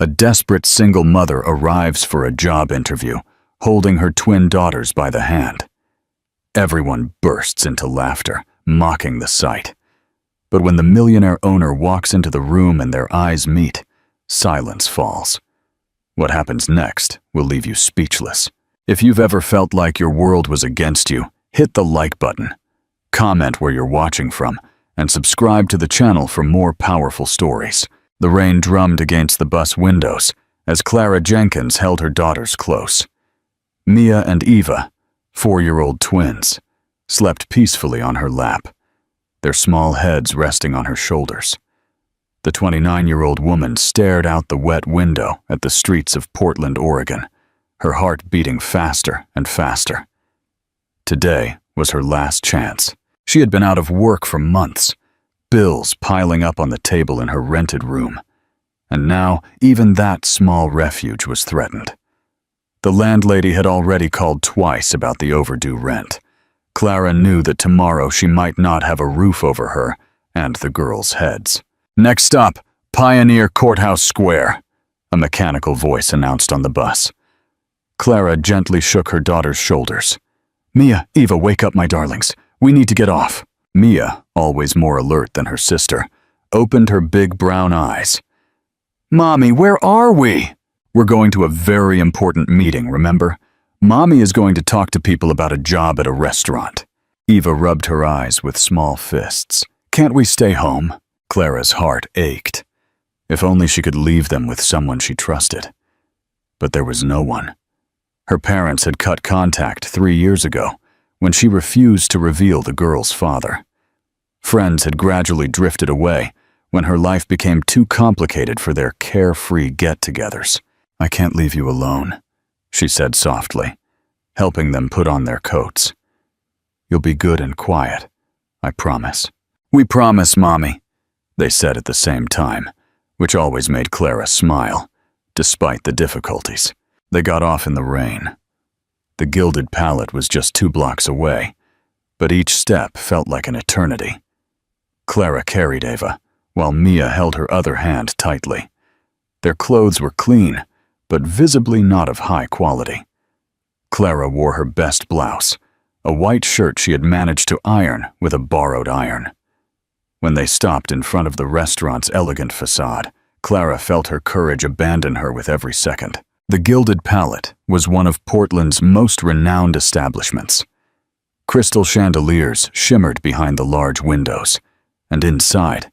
A desperate single mother arrives for a job interview, holding her twin daughters by the hand. Everyone bursts into laughter, mocking the sight. But when the millionaire owner walks into the room and their eyes meet, silence falls. What happens next will leave you speechless. If you've ever felt like your world was against you, hit the like button, comment where you're watching from, and subscribe to the channel for more powerful stories. The rain drummed against the bus windows as Clara Jenkins held her daughters close. Mia and Eva, 4-year-old twins, slept peacefully on her lap, their small heads resting on her shoulders. The 29-year-old woman stared out the wet window at the streets of Portland, Oregon, her heart beating faster and faster. Today was her last chance. She had been out of work for months, bills piling up on the table in her rented room. And now, even that small refuge was threatened. The landlady had already called twice about the overdue rent. Clara knew that tomorrow she might not have a roof over her and the girls' heads. "Next stop, Pioneer Courthouse Square," a mechanical voice announced on the bus. Clara gently shook her daughter's shoulders. "Mia, Eva, wake up, my darlings. We need to get off." Mia, always more alert than her sister, opened her big brown eyes. "Mommy, where are we?" "We're going to a very important meeting, remember? Mommy is going to talk to people about a job at a restaurant." Eva rubbed her eyes with small fists. "Can't we stay home?" Clara's heart ached. If only she could leave them with someone she trusted. But there was no one. Her parents had cut contact 3 years ago, when she refused to reveal the girl's father. Friends had gradually drifted away when her life became too complicated for their carefree get-togethers. "I can't leave you alone," she said softly, helping them put on their coats. "You'll be good and quiet, I promise." "We promise, Mommy," they said at the same time, which always made Clara smile, despite the difficulties. They got off in the rain. The Gilded Palette was just 2 blocks away, but each step felt like an eternity. Clara carried Eva, while Mia held her other hand tightly. Their clothes were clean, but visibly not of high quality. Clara wore her best blouse, a white shirt she had managed to iron with a borrowed iron. When they stopped in front of the restaurant's elegant facade, Clara felt her courage abandon her with every second. The Gilded Palette was one of Portland's most renowned establishments. Crystal chandeliers shimmered behind the large windows, and inside,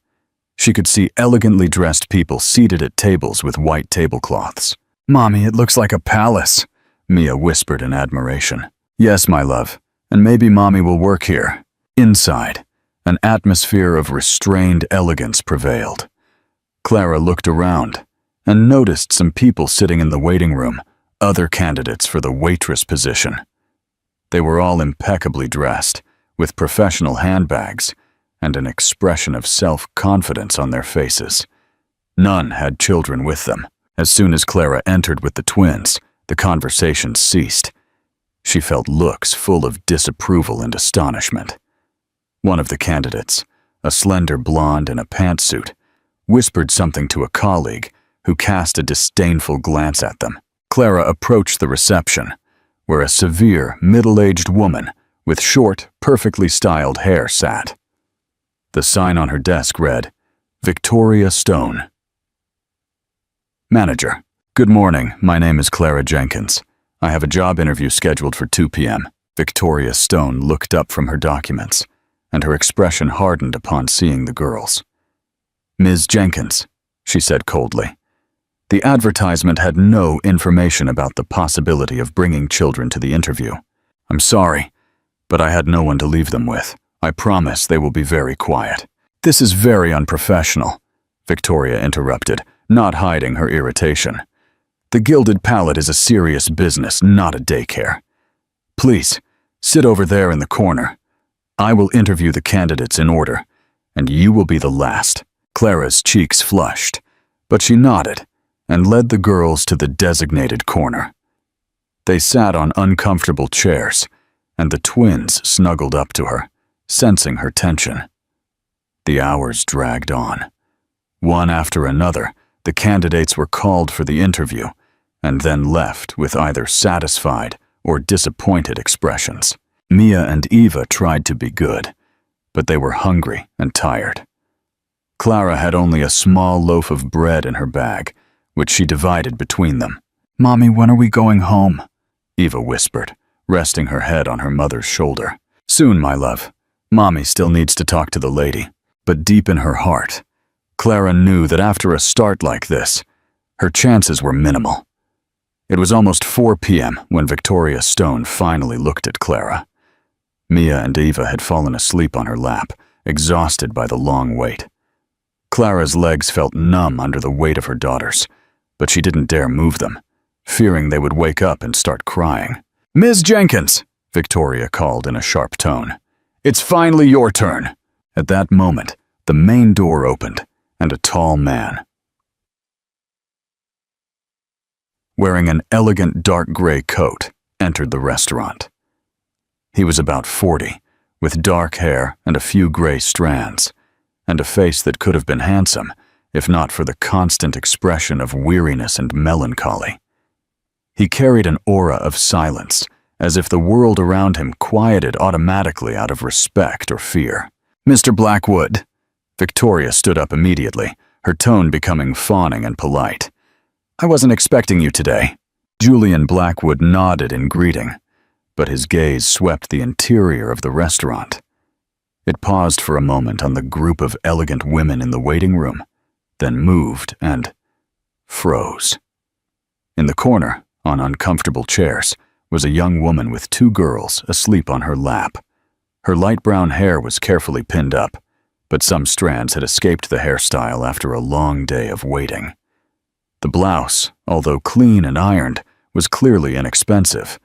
she could see elegantly dressed people seated at tables with white tablecloths. "Mommy, it looks like a palace," Mia whispered in admiration. "Yes, my love, and maybe Mommy will work here." Inside, an atmosphere of restrained elegance prevailed. Clara looked around and noticed some people sitting in the waiting room, other candidates for the waitress position. They were all impeccably dressed, with professional handbags and an expression of self-confidence on their faces. None had children with them. As soon as Clara entered with the twins, the conversation ceased. She felt looks full of disapproval and astonishment. One of the candidates, a slender blonde in a pantsuit, whispered something to a colleague who cast a disdainful glance at them. Clara approached the reception, where a severe, middle-aged woman with short, perfectly styled hair sat. The sign on her desk read, "Victoria Stone." "Manager, good morning. My name is Clara Jenkins. I have a job interview scheduled for 2 p.m. Victoria Stone looked up from her documents, and her expression hardened upon seeing the girls. "Ms. Jenkins," she said coldly. The advertisement had no information about the possibility of bringing children to the interview. "I'm sorry, but I had no one to leave them with. I promise they will be very quiet." "This is very unprofessional," Victoria interrupted, not hiding her irritation. "The Gilded Palette is a serious business, not a daycare. Please, sit over there in the corner. I will interview the candidates in order, and you will be the last." Clara's cheeks flushed, but she nodded and led the girls to the designated corner. They sat on uncomfortable chairs, and the twins snuggled up to her, sensing her tension. The hours dragged on. One after another, The candidates were called for the interview and then left with either satisfied or disappointed expressions. Mia and Eva tried to be good, but they were hungry and tired. Clara had only a small loaf of bread in her bag, which she divided between them. "Mommy, when are we going home?" Eva whispered, resting her head on her mother's shoulder. "Soon, my love. Mommy still needs to talk to the lady." But deep in her heart, Clara knew that after a start like this, her chances were minimal. It was almost 4 p.m. when Victoria Stone finally looked at Clara. Mia and Eva had fallen asleep on her lap, exhausted by the long wait. Clara's legs felt numb under the weight of her daughters, but she didn't dare move them, fearing they would wake up and start crying. "Ms. Jenkins," Victoria called in a sharp tone. "It's finally your turn." At that moment, the main door opened, and a tall man, wearing an elegant dark gray coat, entered the restaurant. He was about 40, with dark hair and a few gray strands, and a face that could have been handsome, if not for the constant expression of weariness and melancholy. He carried an aura of silence, as if the world around him quieted automatically out of respect or fear. "Mr. Blackwood." Victoria stood up immediately, her tone becoming fawning and polite. "I wasn't expecting you today." Julian Blackwood nodded in greeting, but his gaze swept the interior of the restaurant. It paused for a moment on the group of elegant women in the waiting room, then moved and froze. In the corner, on uncomfortable chairs, was a young woman with 2 girls asleep on her lap. Her light brown hair was carefully pinned up, but some strands had escaped the hairstyle after a long day of waiting. The blouse, although clean and ironed, was clearly inexpensive,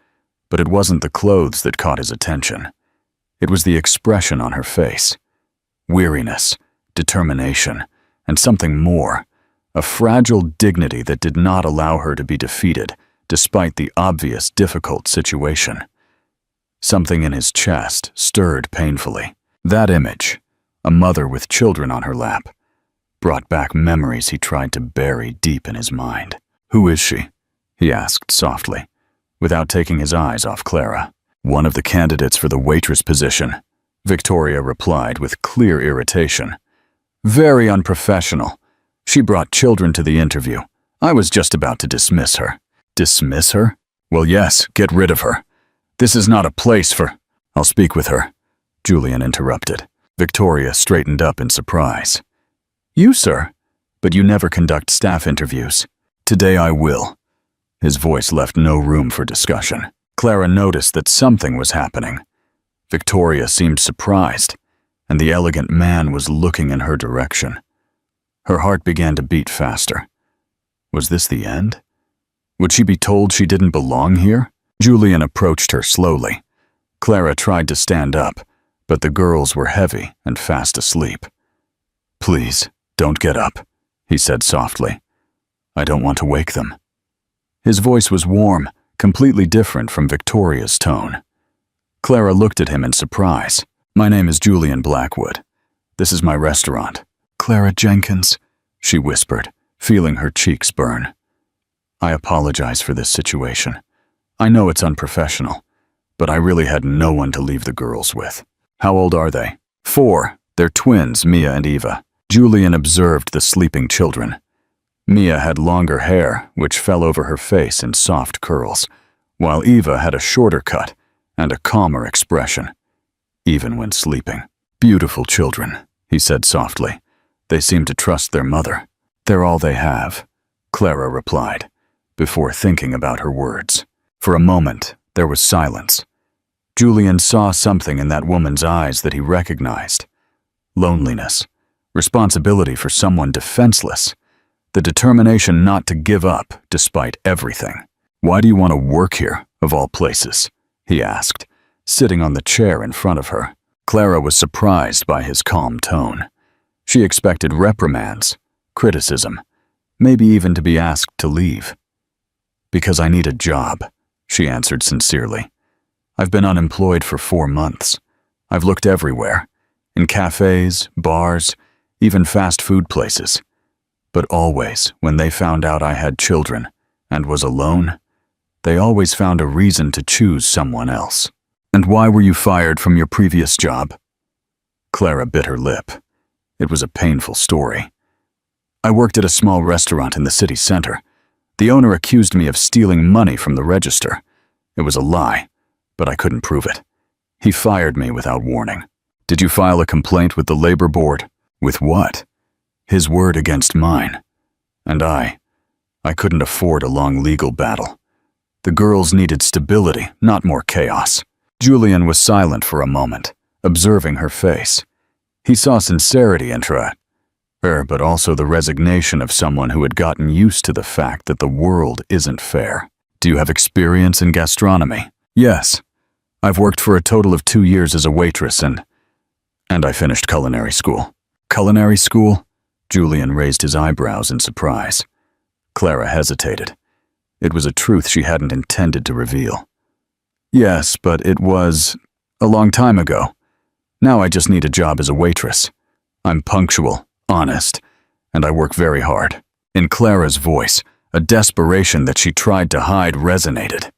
but it wasn't the clothes that caught his attention. It was the expression on her face. Weariness, determination, and something more, a fragile dignity that did not allow her to be defeated despite the obvious difficult situation. Something in his chest stirred painfully. That image, a mother with children on her lap, brought back memories he tried to bury deep in his mind. "Who is she?" he asked softly, without taking his eyes off Clara. "One of the candidates for the waitress position," Victoria replied with clear irritation. "Very unprofessional. She brought children to the interview. I was just about to dismiss her." "Dismiss her?" "Well, yes, get rid of her. This is not a place for—" "I'll speak with her," Julian interrupted. Victoria straightened up in surprise. "You, sir? But you never conduct staff interviews." "Today I will." His voice left no room for discussion. Clara noticed that something was happening. Victoria seemed surprised, and the elegant man was looking in her direction. Her heart began to beat faster. Was this the end? Would she be told she didn't belong here? Julian approached her slowly. Clara tried to stand up, but the girls were heavy and fast asleep. "Please, don't get up," he said softly. "I don't want to wake them." His voice was warm, completely different from Victoria's tone. Clara looked at him in surprise. "My name is Julian Blackwood. This is my restaurant." "Clara Jenkins," she whispered, feeling her cheeks burn. "I apologize for this situation. I know it's unprofessional, but I really had no one to leave the girls with." "How old are they?" 4. They're twins, Mia and Eva. Julian observed the sleeping children. Mia had longer hair, which fell over her face in soft curls, while Eva had a shorter cut and a calmer expression, even when sleeping. "Beautiful children," he said softly. "They seem to trust their mother." "They're all they have," Clara replied, before thinking about her words. For a moment, there was silence. Julian saw something in that woman's eyes that he recognized. Loneliness, responsibility for someone defenseless, the determination not to give up despite everything. "Why do you want to work here, of all places?" he asked, sitting on the chair in front of her. Clara was surprised by his calm tone. She expected reprimands, criticism, maybe even to be asked to leave. "Because I need a job," she answered sincerely. "I've been unemployed for 4 months. I've looked everywhere, in cafes, bars, even fast food places. But always, when they found out I had children and was alone, they always found a reason to choose someone else. And why were you fired from your previous job? Clara bit her lip. It was a painful story. I worked at a small restaurant in the city center. The owner accused me of stealing money from the register. It was a lie, but I couldn't prove it. He fired me without warning. Did you file a complaint with the labor board? With what? His word against mine. And I couldn't afford a long legal battle. The girls needed stability, not more chaos. Julian was silent for a moment, observing her face. He saw sincerity in her, but also the resignation of someone who had gotten used to the fact that the world isn't fair. Do you have experience in gastronomy? Yes. I've worked for a total of 2 years as a waitress and I finished culinary school. Culinary school? Julian raised his eyebrows in surprise. Clara hesitated. It was a truth she hadn't intended to reveal. Yes, but it was a long time ago. Now I just need a job as a waitress. I'm punctual, honest, and I work very hard. In Clara's voice, a desperation that she tried to hide resonated.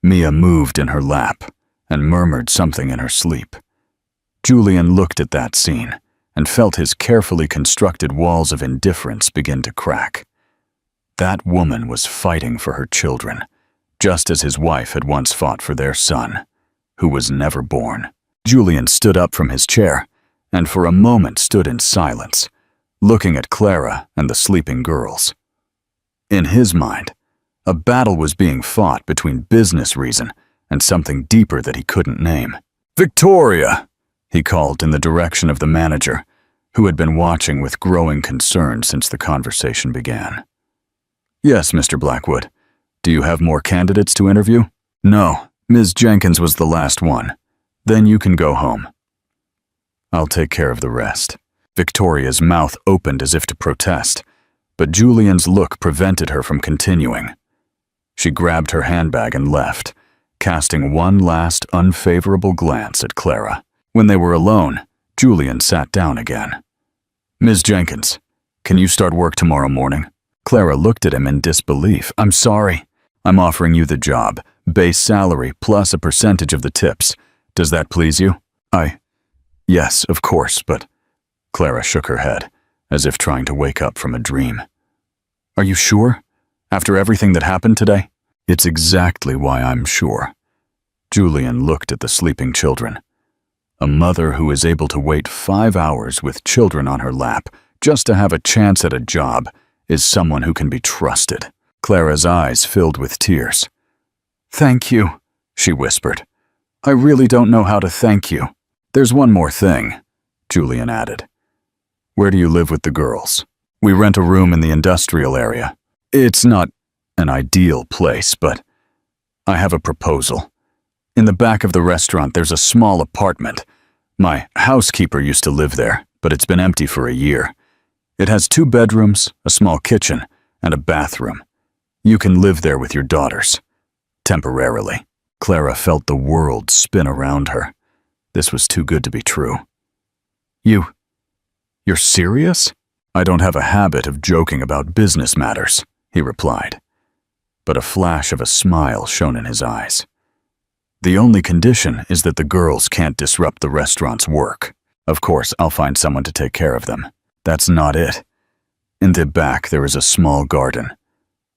Mia moved in her lap and murmured something in her sleep. Julian looked at that scene and felt his carefully constructed walls of indifference begin to crack. That woman was fighting for her children, just as his wife had once fought for their son, who was never born. Julian stood up from his chair and for a moment stood in silence, looking at Clara and the sleeping girls. In his mind, a battle was being fought between business reason and something deeper that he couldn't name. "Victoria!" he called in the direction of the manager, who had been watching with growing concern since the conversation began. "Yes, Mr. Blackwood. Do you have more candidates to interview?" "No, Ms. Jenkins was the last one. Then you can go home. I'll take care of the rest." Victoria's mouth opened as if to protest, but Julian's look prevented her from continuing. She grabbed her handbag and left, casting one last unfavorable glance at Clara. When they were alone, Julian sat down again. "Ms. Jenkins, can you start work tomorrow morning?" Clara looked at him in disbelief. "I'm sorry. I'm offering you the job, base salary plus a percentage of the tips. Does that please you?" Yes, of course, but..." Clara shook her head, as if trying to wake up from a dream. "Are you sure? After everything that happened today?" "It's exactly why I'm sure." Julian looked at the sleeping children. A mother who is able to wait 5 hours with children on her lap just to have a chance at a job is someone who can be trusted. Clara's eyes filled with tears. "Thank you," she whispered. "I really don't know how to thank you." "There's one more thing," Julian added. "Where do you live with the girls?" "We rent a room in the industrial area. It's not an ideal place, but I have a proposal. In the back of the restaurant, there's a small apartment. My housekeeper used to live there, but it's been empty for a year. It has 2 bedrooms, a small kitchen, and a bathroom. You can live there with your daughters. Temporarily." Clara felt the world spin around her. This was too good to be true. You're serious?" "I don't have a habit of joking about business matters," he replied. But a flash of a smile shone in his eyes. "The only condition is that the girls can't disrupt the restaurant's work. Of course, I'll find someone to take care of them. That's not it. In the back, there is a small garden.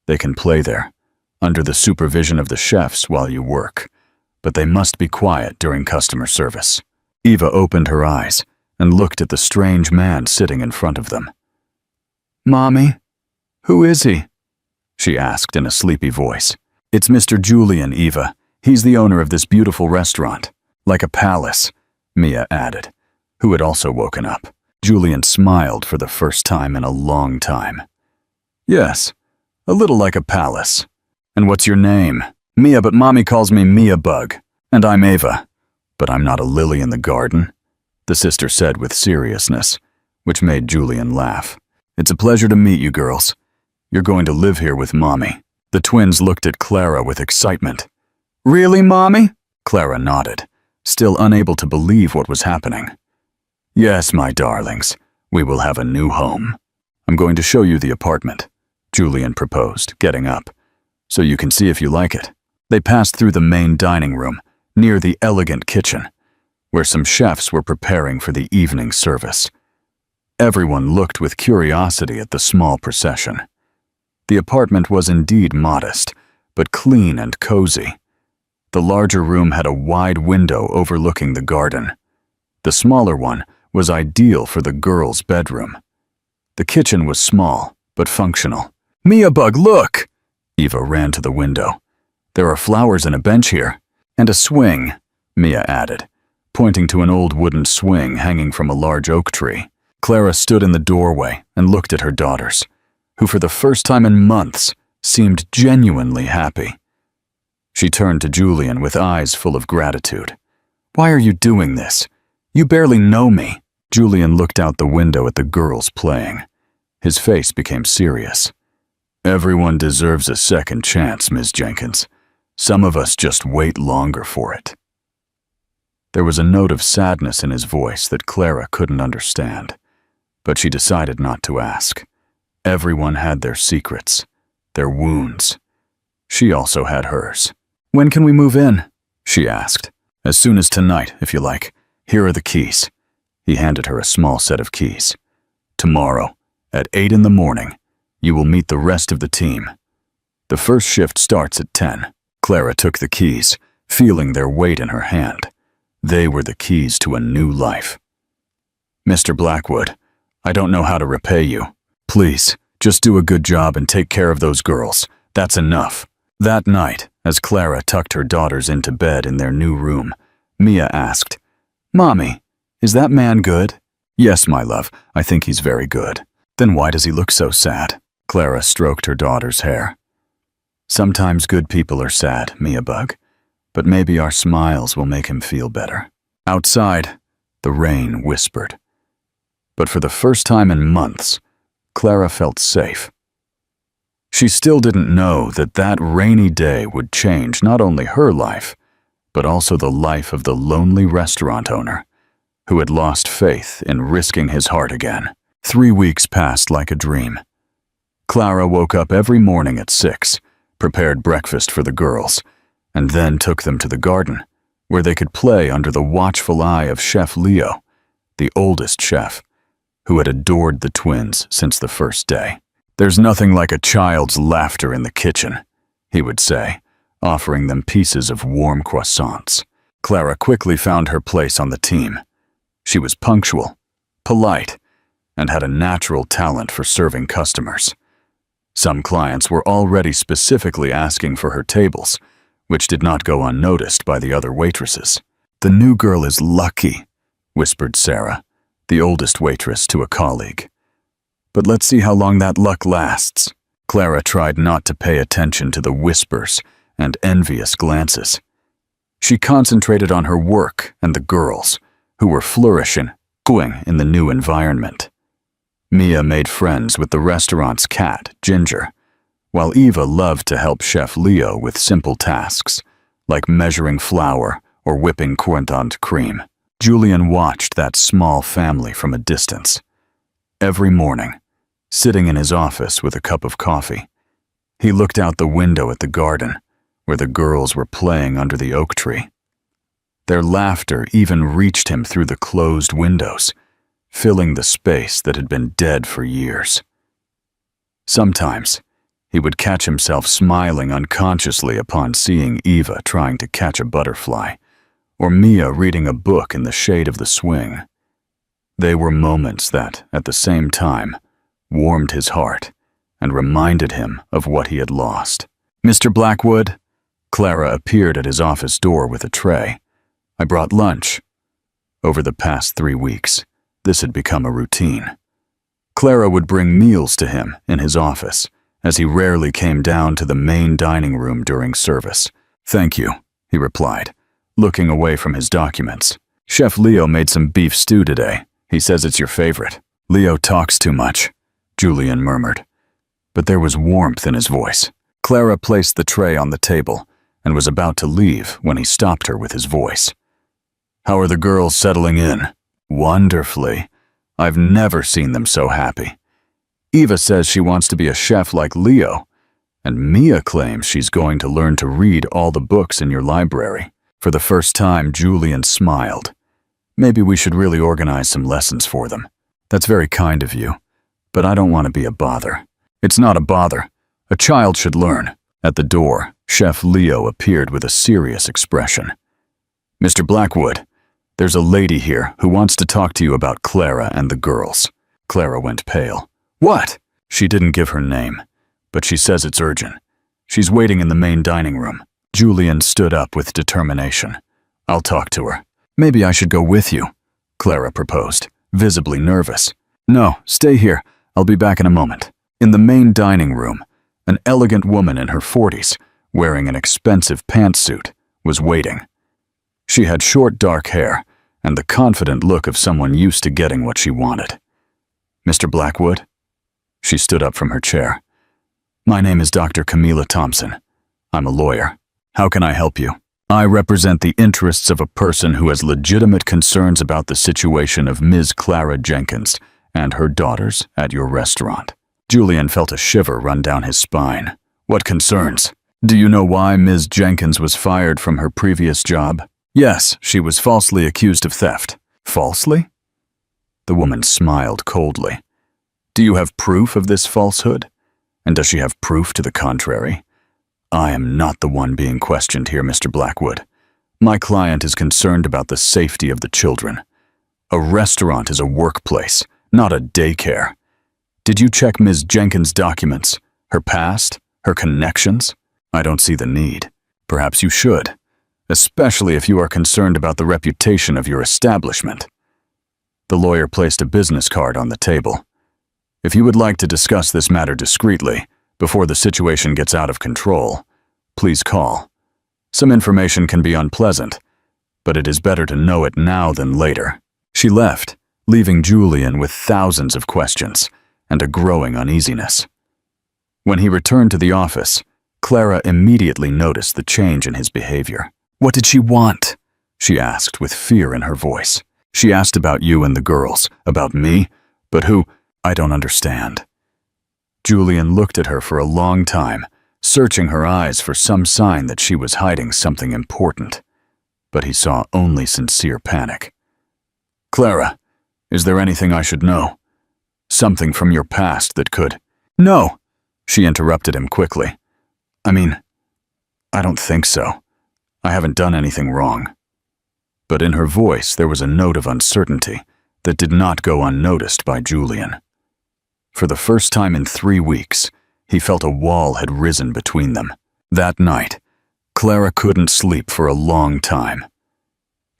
They can play there, under the supervision of the chefs while you work, but they must be quiet during customer service." Eva opened her eyes and looked at the strange man sitting in front of them. "Mommy, who is he?" she asked in a sleepy voice. "It's Mr. Julian, Eva. He's the owner of this beautiful restaurant. Like a palace," Mia added, who had also woken up. Julian smiled for the first time in a long time. "Yes, a little like a palace. And what's your name?" "Mia, but Mommy calls me Mia Bug. And I'm Ava. But I'm not a lily in the garden," the sister said with seriousness, which made Julian laugh. "It's a pleasure to meet you girls. You're going to live here with Mommy." The twins looked at Clara with excitement. "Really, Mommy?" Clara nodded, still unable to believe what was happening. "Yes, my darlings, we will have a new home. I'm going to show you the apartment," Julian proposed, getting up, "so you can see if you like it." They passed through the main dining room, near the elegant kitchen, where some chefs were preparing for the evening service. Everyone looked with curiosity at the small procession. The apartment was indeed modest, but clean and cozy. The larger room had a wide window overlooking the garden. The smaller one was ideal for the girls' bedroom. The kitchen was small, but functional. "Mia Bug, look!" Eva ran to the window. "There are flowers and a bench here. And a swing," Mia added, pointing to an old wooden swing hanging from a large oak tree. Clara stood in the doorway and looked at her daughters, who for the first time in months seemed genuinely happy. She turned to Julian with eyes full of gratitude. "Why are you doing this? You barely know me." Julian looked out the window at the girls playing. His face became serious. "Everyone deserves a second chance, Ms. Jenkins. Some of us just wait longer for it." There was a note of sadness in his voice that Clara couldn't understand, but she decided not to ask. Everyone had their secrets, their wounds. She also had hers. "When can we move in?" she asked. "As soon as tonight, if you like. Here are the keys." He handed her a small set of keys. "Tomorrow, at 8 in the morning, you will meet the rest of the team. The first shift starts at 10. Clara took the keys, feeling their weight in her hand. They were the keys to a new life. "Mr. Blackwood, I don't know how to repay you. Please, just do a good job and take care of those girls. That's enough." That night, as Clara tucked her daughters into bed in their new room, Mia asked, "Mommy, is that man good?" "Yes, my love, I think he's very good." "Then why does he look so sad?" Clara stroked her daughter's hair. "Sometimes good people are sad, Mia Bug, but maybe our smiles will make him feel better." Outside, the rain whispered. But for the first time in months, Clara felt safe. She still didn't know that that rainy day would change not only her life, but also the life of the lonely restaurant owner who had lost faith in risking his heart again. 3 weeks passed like a dream. Clara woke up every morning at 6, prepared breakfast for the girls, and then took them to the garden, where they could play under the watchful eye of Chef Leo, the oldest chef, who had adored the twins since the first day. "There's nothing like a child's laughter in the kitchen," he would say, offering them pieces of warm croissants. Clara quickly found her place on the team. She was punctual, polite, and had a natural talent for serving customers. Some clients were already specifically asking for her tables, which did not go unnoticed by the other waitresses. "The new girl is lucky," whispered Sarah, the oldest waitress, to a colleague. "But let's see how long that luck lasts." Clara tried not to pay attention to the whispers and envious glances. She concentrated on her work and the girls, who were flourishing in the new environment. Mia made friends with the restaurant's cat, Ginger, while Eva loved to help Chef Leo with simple tasks, like measuring flour or whipping croissant cream. Julian watched that small family from a distance. Every morning, sitting in his office with a cup of coffee, he looked out the window at the garden, where the girls were playing under the oak tree. Their laughter even reached him through the closed windows, filling the space that had been dead for years. Sometimes, he would catch himself smiling unconsciously upon seeing Eva trying to catch a butterfly, or Mia reading a book in the shade of the swing. They were moments that, at the same time, warmed his heart and reminded him of what he had lost. "Mr. Blackwood?" Clara appeared at his office door with a tray. "I brought lunch." Over the past 3 weeks, this had become a routine. Clara would bring meals to him in his office, as he rarely came down to the main dining room during service. "Thank you," he replied, looking away from his documents. "Chef Leo made some beef stew today. He says it's your favorite." "Leo talks too much," Julian murmured, but there was warmth in his voice. Clara placed the tray on the table and was about to leave when he stopped her with his voice. "How are the girls settling in?" "Wonderfully. I've never seen them so happy. Eva says she wants to be a chef like Leo, and Mia claims she's going to learn to read all the books in your library. For the first time, Julian smiled. Maybe we should really organize some lessons for them. That's very kind of you, but I don't want to be a bother. It's not a bother. A child should learn. At the door, Chef Leo appeared with a serious expression. Mr. Blackwood, there's a lady here who wants to talk to you about Clara and the girls. Clara went pale. What? She didn't give her name, but she says it's urgent. She's waiting in the main dining room. Julian stood up with determination. I'll talk to her. Maybe I should go with you, Clara proposed, visibly nervous. No, stay here. I'll be back in a moment. In the main dining room, an elegant woman in her 40s, wearing an expensive pantsuit, was waiting. She had short dark hair and the confident look of someone used to getting what she wanted. Mr. Blackwood? She stood up from her chair. My name is Dr. Camila Thompson. I'm a lawyer. How can I help you? I represent the interests of a person who has legitimate concerns about the situation of Ms. Clara Jenkins and her daughters at your restaurant. Julian felt a shiver run down his spine. What concerns? Do you know why Ms. Jenkins was fired from her previous job? Yes, she was falsely accused of theft. Falsely? The woman smiled coldly. Do you have proof of this falsehood? And does she have proof to the contrary? I am not the one being questioned here, Mr. Blackwood. My client is concerned about the safety of the children. A restaurant is a workplace, not a daycare. Did you check Ms. Jenkins' documents, her past, her connections? I don't see the need. Perhaps you should, especially if you are concerned about the reputation of your establishment. The lawyer placed a business card on the table. If you would like to discuss this matter discreetly, before the situation gets out of control, please call. Some information can be unpleasant, but it is better to know it now than later. She left, leaving Julian with thousands of questions and a growing uneasiness. When he returned to the office, Clara immediately noticed the change in his behavior. What did she want? She asked with fear in her voice. She asked about you and the girls, about me, but who? I don't understand. Julian looked at her for a long time, searching her eyes for some sign that she was hiding something important. But he saw only sincere panic. Clara, is there anything I should know? Something from your past that could… No, she interrupted him quickly. I don't think so. I haven't done anything wrong. But in her voice there was a note of uncertainty that did not go unnoticed by Julian. For the first time in 3 weeks, he felt a wall had risen between them. That night, Clara couldn't sleep for a long time.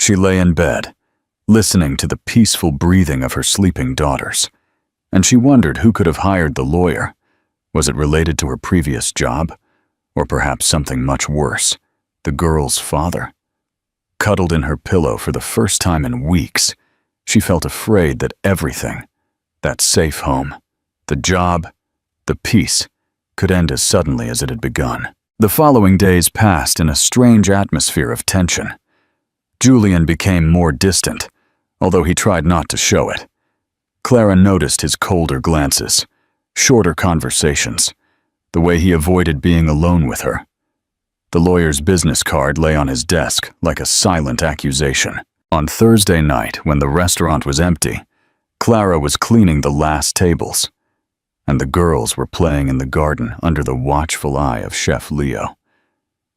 She lay in bed, listening to the peaceful breathing of her sleeping daughters, and she wondered who could have hired the lawyer. Was it related to her previous job? Or perhaps something much worse, the girl's father? Cuddled in her pillow for the first time in weeks, she felt afraid that everything, that safe home, the job, the peace, could end as suddenly as it had begun. The following days passed in a strange atmosphere of tension. Julian became more distant, although he tried not to show it. Clara noticed his colder glances, shorter conversations, the way he avoided being alone with her. The lawyer's business card lay on his desk like a silent accusation. On Thursday night, when the restaurant was empty, Clara was cleaning the last tables, and the girls were playing in the garden under the watchful eye of Chef Leo.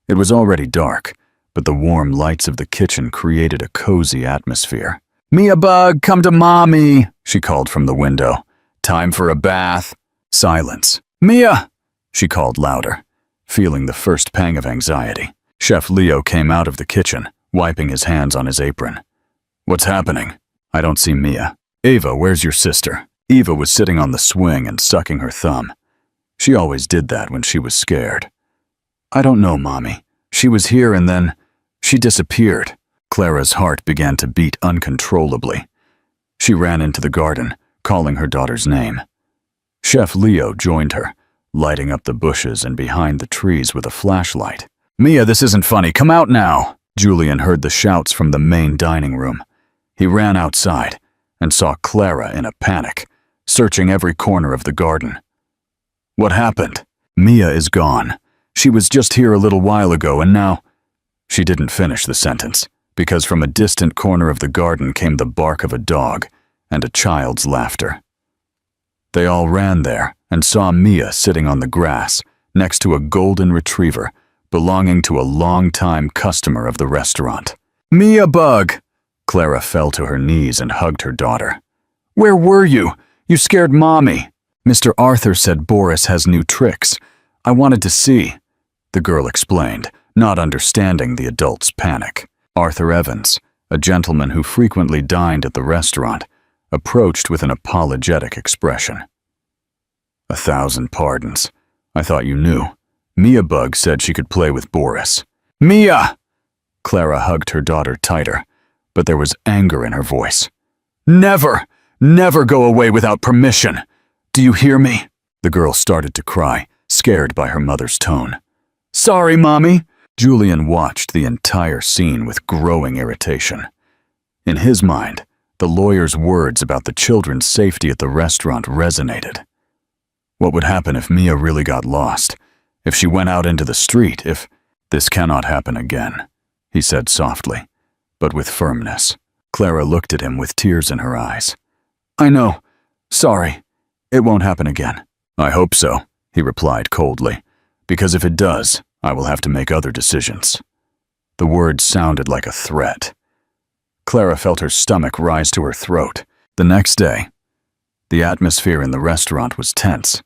It was already dark, but the warm lights of the kitchen created a cozy atmosphere. "Mia Bug, come to Mommy," she called from the window. "Time for a bath." Silence. "Mia!" she called louder, feeling the first pang of anxiety. Chef Leo came out of the kitchen, wiping his hands on his apron. "What's happening?" "I don't see Mia." "Ava, where's your sister?" Eva was sitting on the swing and sucking her thumb. She always did that when she was scared. "I don't know, Mommy. She was here and then she disappeared." Clara's heart began to beat uncontrollably. She ran into the garden, calling her daughter's name. Chef Leo joined her, lighting up the bushes and behind the trees with a flashlight. "Mia, this isn't funny. Come out now!" Julian heard the shouts from the main dining room. He ran outside and saw Clara in a panic, searching every corner of the garden. "What happened?" "Mia is gone. She was just here a little while ago and now—" She didn't finish the sentence, because from a distant corner of the garden came the bark of a dog and a child's laughter. They all ran there and saw Mia sitting on the grass next to a golden retriever belonging to a long-time customer of the restaurant. "Mia Bug!" Clara fell to her knees and hugged her daughter. "Where were you? You scared Mommy." "Mr. Arthur said Boris has new tricks. I wanted to see," the girl explained, not understanding the adult's panic. Arthur Evans, a gentleman who frequently dined at the restaurant, approached with an apologetic expression. "1,000 pardons. I thought you knew. Mia Bug said she could play with Boris." "Mia!" Clara hugged her daughter tighter, but there was anger in her voice. "Never, never go away without permission. Do you hear me?" The girl started to cry, scared by her mother's tone. "Sorry, Mommy." Julian watched the entire scene with growing irritation. In his mind, the lawyer's words about the children's safety at the restaurant resonated. What would happen if Mia really got lost? If she went out into the street? If— "This cannot happen again," he said softly, but with firmness. Clara looked at him with tears in her eyes. "I know. Sorry. It won't happen again." "I hope so," he replied coldly, "because if it does, I will have to make other decisions." The words sounded like a threat. Clara felt her stomach rise to her throat. The next day, the atmosphere in the restaurant was tense.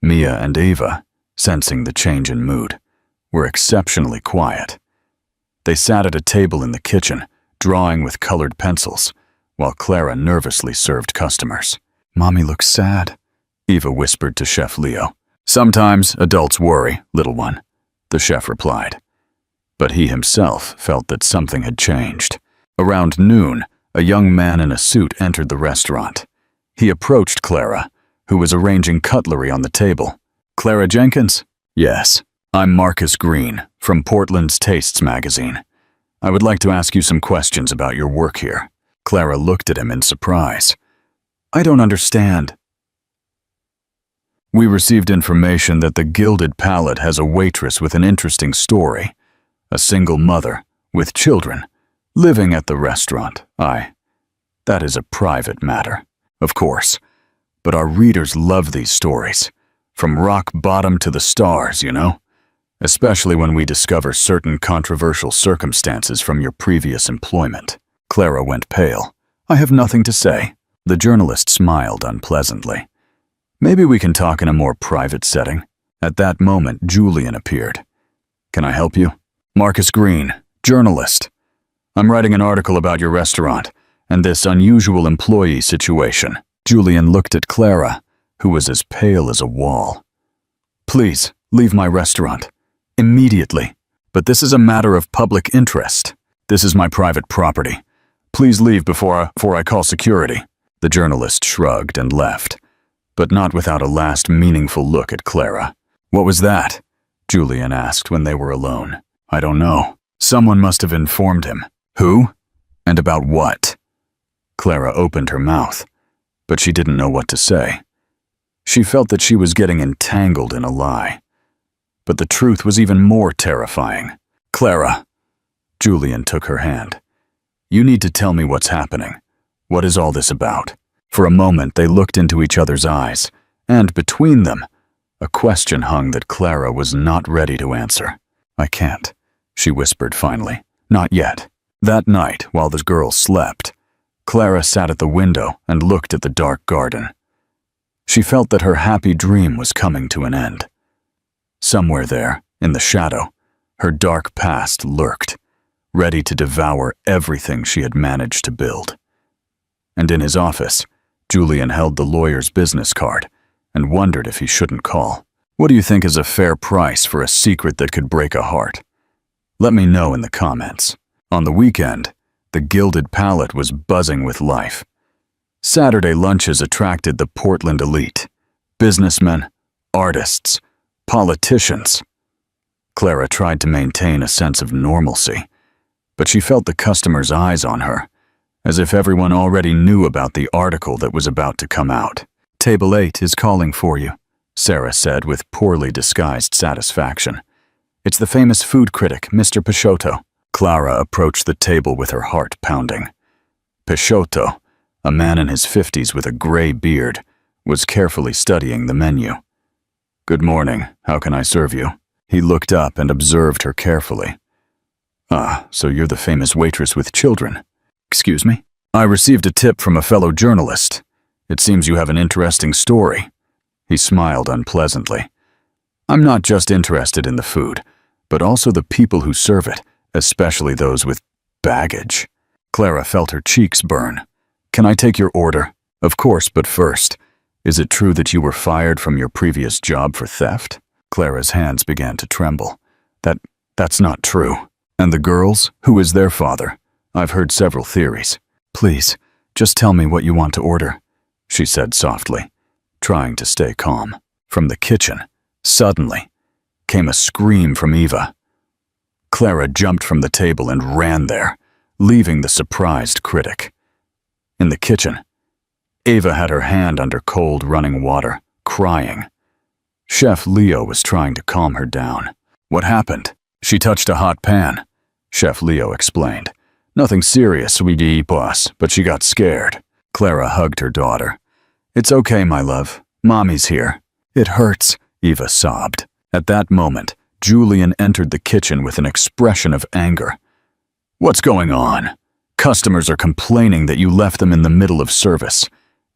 Mia and Ava, sensing the change in mood, were exceptionally quiet. They sat at a table in the kitchen, drawing with colored pencils, while Clara nervously served customers. "Mommy looks sad," Eva whispered to Chef Leo. "Sometimes adults worry, little one," the chef replied. But he himself felt that something had changed. Around noon, a young man in a suit entered the restaurant. He approached Clara, who was arranging cutlery on the table. "Clara Jenkins?" "Yes. I'm Marcus Green, from Portland's Tastes magazine. I would like to ask you some questions about your work here." Clara looked at him in surprise. "I don't understand." "We received information that the Gilded Palate has a waitress with an interesting story. A single mother, with children, living at the restaurant. That is a private matter, of course. But our readers love these stories. From rock bottom to the stars, you know? Especially when we discover certain controversial circumstances from your previous employment." Clara went pale. "I have nothing to say." The journalist smiled unpleasantly. "Maybe we can talk in a more private setting." At that moment, Julian appeared. "Can I help you?" "Marcus Green, journalist. I'm writing an article about your restaurant and this unusual employee situation." Julian looked at Clara, who was as pale as a wall. "Please, leave my restaurant. Immediately. But this is a matter of public interest. This is my private property. Please leave before I call security." The journalist shrugged and left, but not without a last meaningful look at Clara. "What was that?" Julian asked when they were alone. "I don't know. Someone must have informed him." "Who? And about what?" Clara opened her mouth, but she didn't know what to say. She felt that she was getting entangled in a lie. But the truth was even more terrifying. "Clara," Julian took her hand. "You need to tell me what's happening. What is all this about?" For a moment they looked into each other's eyes, and between them, a question hung that Clara was not ready to answer. "I can't," she whispered finally. "Not yet." That night, while the girls slept, Clara sat at the window and looked at the dark garden. She felt that her happy dream was coming to an end. Somewhere there, in the shadow, her dark past lurked, ready to devour everything she had managed to build. And in his office, Julian held the lawyer's business card and wondered if he shouldn't call. "What do you think is a fair price for a secret that could break a heart? Let me know in the comments." On the weekend, the Gilded Palate was buzzing with life. Saturday lunches attracted the Portland elite: businessmen, artists, politicians. Clara tried to maintain a sense of normalcy, but she felt the customers' eyes on her, as if everyone already knew about the article that was about to come out. Table 8 is calling for you, Sarah said with poorly disguised satisfaction. It's the famous food critic, Mr. Peixoto. Clara approached the table with her heart pounding. Peixoto, a man in his 50s with a gray beard, was carefully studying the menu. Good morning, how can I serve you? He looked up and observed her carefully. Ah, so you're the famous waitress with children. Excuse me? I received a tip from a fellow journalist. It seems you have an interesting story. He smiled unpleasantly. I'm not just interested in the food, but also the people who serve it, especially those with baggage. Clara felt her cheeks burn. Can I take your order? Of course, but first, is it true that you were fired from your previous job for theft? Clara's hands began to tremble. That's not true. And the girls? Who is their father? I've heard several theories. Please, just tell me what you want to order, she said softly, trying to stay calm. From the kitchen, suddenly, came a scream from Eva. Clara jumped from the table and ran there, leaving the surprised critic. In the kitchen, Eva had her hand under cold running water, crying. Chef Leo was trying to calm her down. What happened? She touched a hot pan, Chef Leo explained. Nothing serious, sweetie boss, but she got scared. Clara hugged her daughter. It's okay, my love. Mommy's here. It hurts, Eva sobbed. At that moment, Julian entered the kitchen with an expression of anger. What's going on? Customers are complaining that you left them in the middle of service.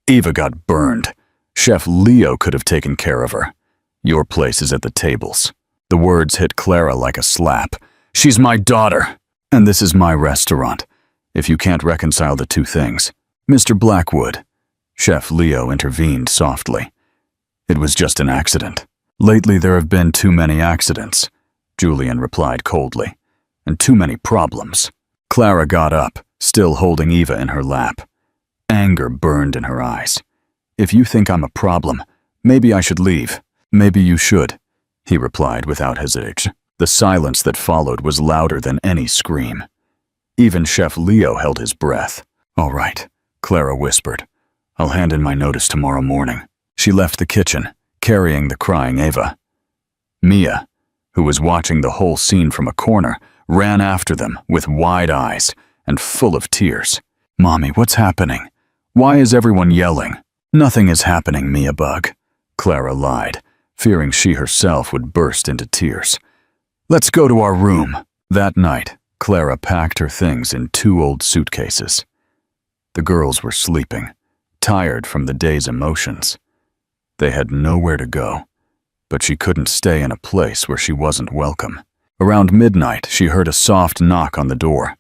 Eva got burned. Chef Leo could have taken care of her. Your place is at the tables. The words hit Clara like a slap. She's my daughter, and this is my restaurant. If you can't reconcile the two things. Mr. Blackwood, Chef Leo intervened softly. It was just an accident. Lately there have been too many accidents, Julian replied coldly, and too many problems. Clara got up, still holding Eva in her lap. Anger burned in her eyes. If you think I'm a problem, maybe I should leave. Maybe you should, he replied without hesitation. The silence that followed was louder than any scream. Even Chef Leo held his breath. All right, Clara whispered. I'll hand in my notice tomorrow morning. She left the kitchen, carrying the crying Eva. Mia, who was watching the whole scene from a corner, ran after them with wide eyes and full of tears. Mommy, what's happening? Why is everyone yelling? Nothing is happening, Mia Bug, Clara lied, fearing she herself would burst into tears. Let's go to our room. That night, Clara packed her things in 2 old suitcases. The girls were sleeping, tired from the day's emotions. They had nowhere to go, but she couldn't stay in a place where she wasn't welcome. Around midnight, she heard a soft knock on the door.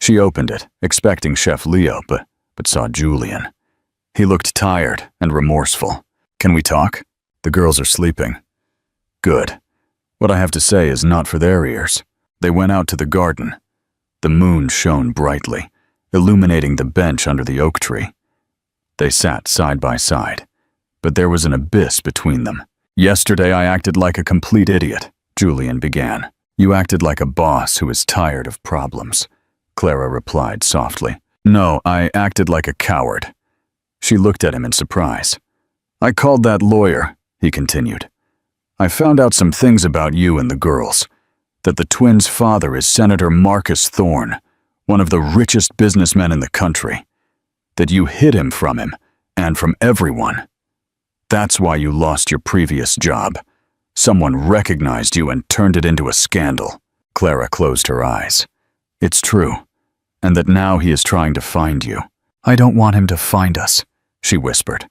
She opened it, expecting Chef Leo, but saw Julian. He looked tired and remorseful. Can we talk? The girls are sleeping. Good. What I have to say is not for their ears. They went out to the garden. The moon shone brightly, illuminating the bench under the oak tree. They sat side by side, but there was an abyss between them. Yesterday I acted like a complete idiot, Julian began. You acted like a boss who is tired of problems, Clara replied softly. No, I acted like a coward. She looked at him in surprise. I called that lawyer, he continued. I found out some things about you and the girls. That the twins' father is Senator Marcus Thorne, one of the richest businessmen in the country. That you hid him from him, and from everyone. That's why you lost your previous job. Someone recognized you and turned it into a scandal. Clara closed her eyes. It's true, and that now he is trying to find you. I don't want him to find us, she whispered.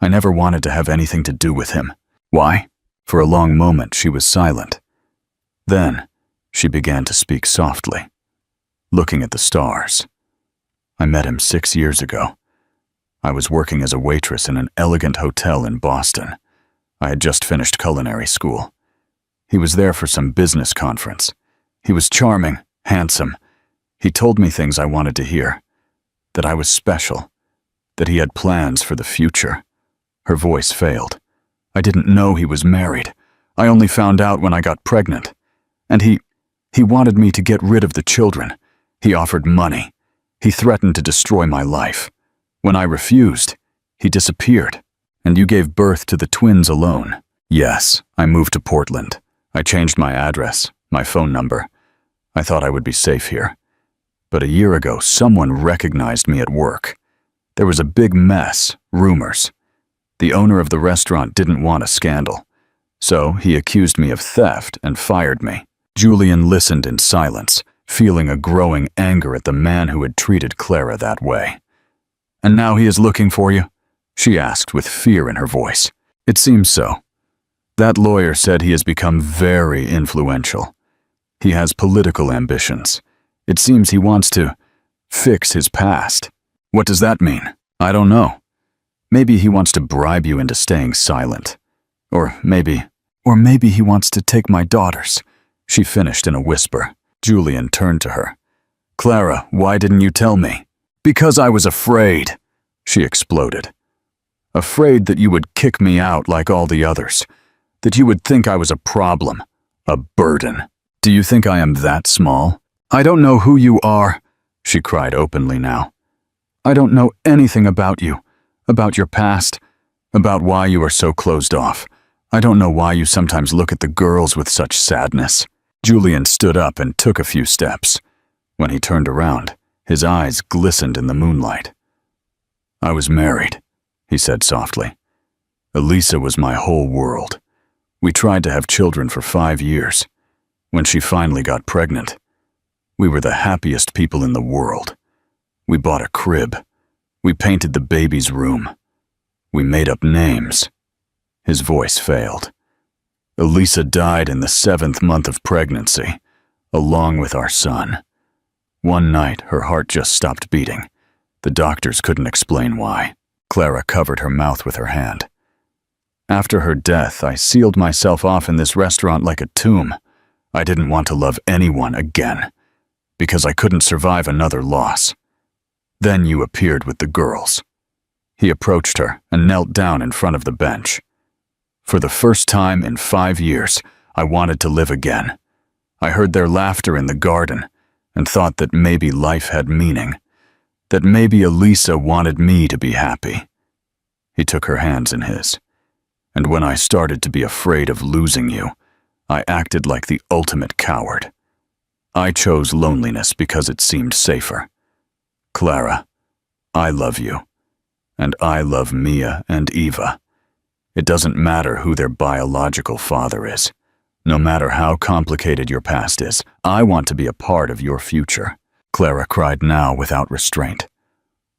I never wanted to have anything to do with him. Why? For a long moment she was silent. Then she began to speak softly, looking at the stars. I met him 6 years ago. I was working as a waitress in an elegant hotel in Boston. I had just finished culinary school. He was there for some business conference. He was charming, handsome. He told me things I wanted to hear. That I was special. That he had plans for the future. Her voice failed. I didn't know he was married. I only found out when I got pregnant. And he wanted me to get rid of the children. He offered money. He threatened to destroy my life. When I refused, he disappeared. And you gave birth to the twins alone. Yes, I moved to Portland. I changed my address, my phone number. I thought I would be safe here. But a year ago, someone recognized me at work. There was a big mess, rumors. The owner of the restaurant didn't want a scandal, so he accused me of theft and fired me. Julian listened in silence, feeling a growing anger at the man who had treated Clara that way. "And now he is looking for you?" she asked with fear in her voice. "It seems so. That lawyer said he has become very influential. He has political ambitions. It seems he wants to fix his past." "What does that mean?" "I don't know. Maybe he wants to bribe you into staying silent. Or maybe he wants to take my daughters," she finished in a whisper. Julian turned to her. "Clara, why didn't you tell me?" "Because I was afraid," she exploded. "Afraid that you would kick me out like all the others, that you would think I was a problem, a burden. Do you think I am that small? I don't know who you are," she cried openly now. "I don't know anything about you, about your past, about why you are so closed off. I don't know why you sometimes look at the girls with such sadness." Julian stood up and took a few steps. When he turned around, his eyes glistened in the moonlight. "I was married," he said softly. "Elisa was my whole world. We tried to have children for 5 years. When she finally got pregnant, we were the happiest people in the world. We bought a crib. We painted the baby's room. We made up names." His voice failed. "Elisa died in the 7th month of pregnancy, along with our son. One night, her heart just stopped beating. The doctors couldn't explain why." Clara covered her mouth with her hand. "After her death, I sealed myself off in this restaurant like a tomb. I didn't want to love anyone again, because I couldn't survive another loss. Then you appeared with the girls." He approached her and knelt down in front of the bench. "For the first time in 5 years, I wanted to live again. I heard their laughter in the garden and thought that maybe life had meaning, that maybe Elisa wanted me to be happy." He took her hands in his. "And when I started to be afraid of losing you, I acted like the ultimate coward. I chose loneliness because it seemed safer. Clara, I love you, and I love Mia and Eva. It doesn't matter who their biological father is. No matter how complicated your past is, I want to be a part of your future." Clara cried now without restraint.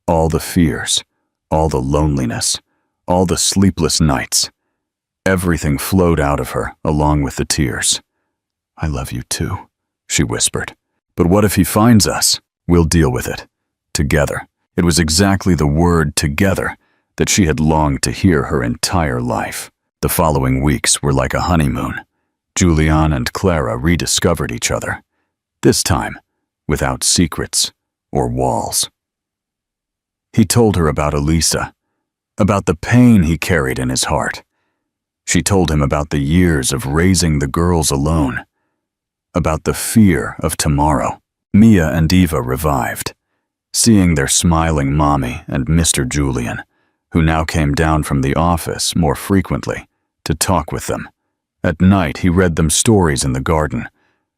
All the fears, all the loneliness, all the sleepless nights, everything flowed out of her along with the tears. "I love you too," she whispered. "But what if he finds us? We'll deal with it. Together." It was exactly the word "together" that she had longed to hear her entire life. The following weeks were like a honeymoon. Julian and Clara rediscovered each other, this time without secrets or walls. He told her about Elisa, about the pain he carried in his heart. She told him about the years of raising the girls alone, about the fear of tomorrow. Mia and Eva revived, seeing their smiling mommy and Mr. Julian, who now came down from the office more frequently to talk with them. At night, he read them stories in the garden,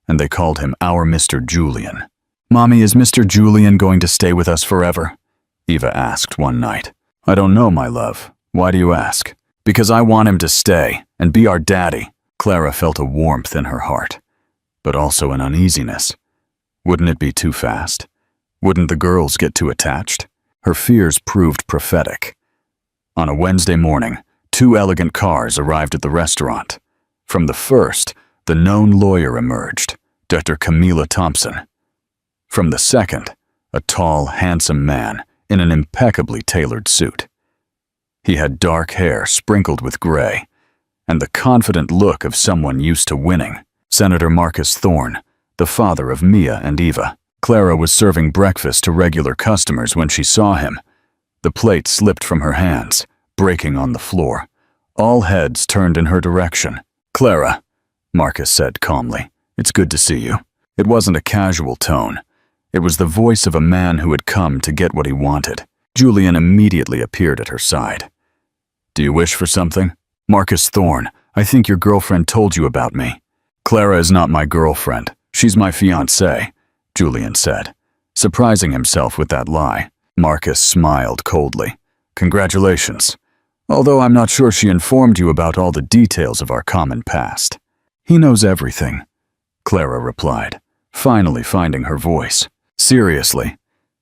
and they called him our Mr. Julian. "Mommy, is Mr. Julian going to stay with us forever?" Eva asked one night. "I don't know, my love. Why do you ask?" "Because I want him to stay and be our daddy." Clara felt a warmth in her heart, but also an uneasiness. Wouldn't it be too fast? Wouldn't the girls get too attached? Her fears proved prophetic. On a Wednesday morning, 2 elegant cars arrived at the restaurant. From the first, the known lawyer emerged, Dr. Camila Thompson. From the second, a tall, handsome man in an impeccably tailored suit. He had dark hair sprinkled with gray, and the confident look of someone used to winning. Senator Marcus Thorne, the father of Mia and Eva. Clara was serving breakfast to regular customers when she saw him. The plate slipped from her hands, breaking on the floor. All heads turned in her direction. "Clara," Marcus said calmly, "it's good to see you." It wasn't a casual tone. It was the voice of a man who had come to get what he wanted. Julian immediately appeared at her side. Do you wish for something? Marcus Thorne, I think your girlfriend told you about me. Clara is not my girlfriend. She's my fiancée, Julian said, surprising himself with that lie. Marcus smiled coldly. Congratulations. Although I'm not sure she informed you about all the details of our common past. He knows everything, Clara replied, finally finding her voice. Seriously?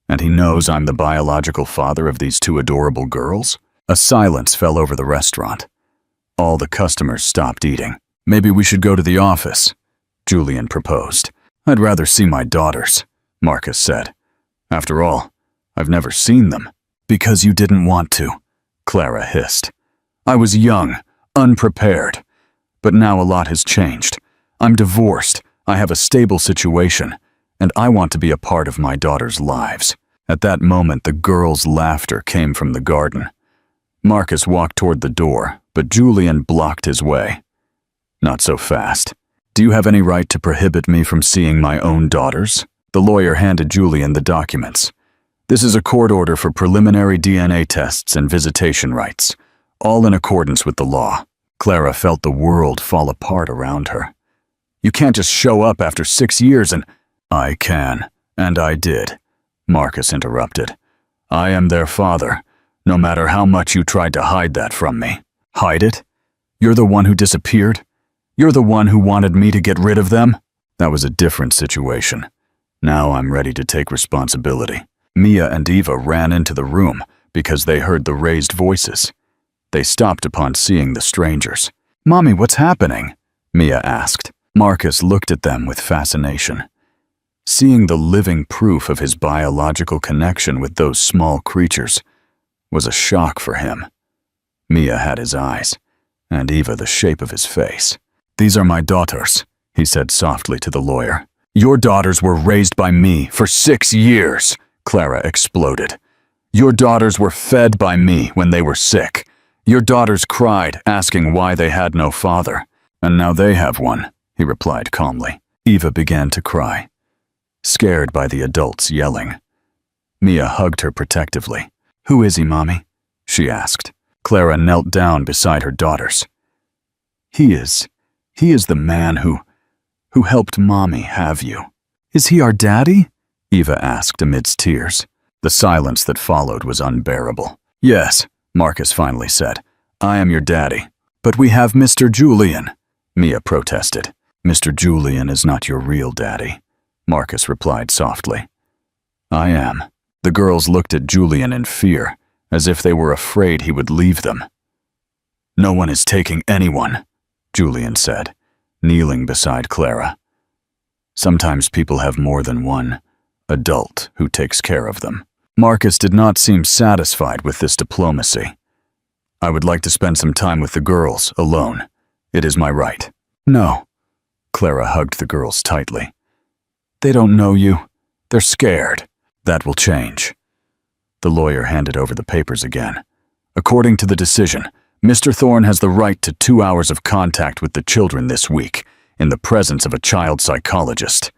And he knows I'm the biological father of these two adorable girls? A silence fell over the restaurant. All the customers stopped eating. Maybe we should go to the office, Julian proposed. I'd rather see my daughters, Marcus said. After all, I've never seen them. Because you didn't want to, Clara hissed. I was young, unprepared. But now a lot has changed. I'm divorced, I have a stable situation, and I want to be a part of my daughters' lives. At that moment, the girls' laughter came from the garden. Marcus walked toward the door, but Julian blocked his way. Not so fast. Do you have any right to prohibit me from seeing my own daughters? The lawyer handed Julian the documents. This is a court order for preliminary DNA tests and visitation rights, all in accordance with the law. Clara felt the world fall apart around her. You can't just show up after 6 years and— I can, and I did, Marcus interrupted. I am their father, no matter how much you tried to hide that from me. Hide it? You're the one who disappeared? You're the one who wanted me to get rid of them? That was a different situation. Now I'm ready to take responsibility. Mia and Eva ran into the room because they heard the raised voices. They stopped upon seeing the strangers. Mommy, what's happening? Mia asked. Marcus looked at them with fascination. Seeing the living proof of his biological connection with those small creatures was a shock for him. Mia had his eyes, and Eva the shape of his face. These are my daughters, he said softly to the lawyer. Your daughters were raised by me for 6 years, Clara exploded. Your daughters were fed by me when they were sick. Your daughters cried, asking why they had no father. And now they have one, he replied calmly. Eva began to cry, scared by the adults yelling. Mia hugged her protectively. Who is he, Mommy? She asked. Clara knelt down beside her daughters. He is the man who helped Mommy have you. Is he our daddy? Eva asked amidst tears. The silence that followed was unbearable. Yes, Marcus finally said. I am your daddy. But we have Mr. Julian, Mia protested. Mr. Julian is not your real daddy, Marcus replied softly. I am. The girls looked at Julian in fear, as if they were afraid he would leave them. No one is taking anyone, Julian said, kneeling beside Clara. Sometimes people have more than one adult who takes care of them. Marcus did not seem satisfied with this diplomacy. I would like to spend some time with the girls, alone. It is my right. No. Clara hugged the girls tightly. They don't know you. They're scared. That will change. The lawyer handed over the papers again. According to the decision, Mr. Thorne has the right to 2 hours of contact with the children this week, in the presence of a child psychologist.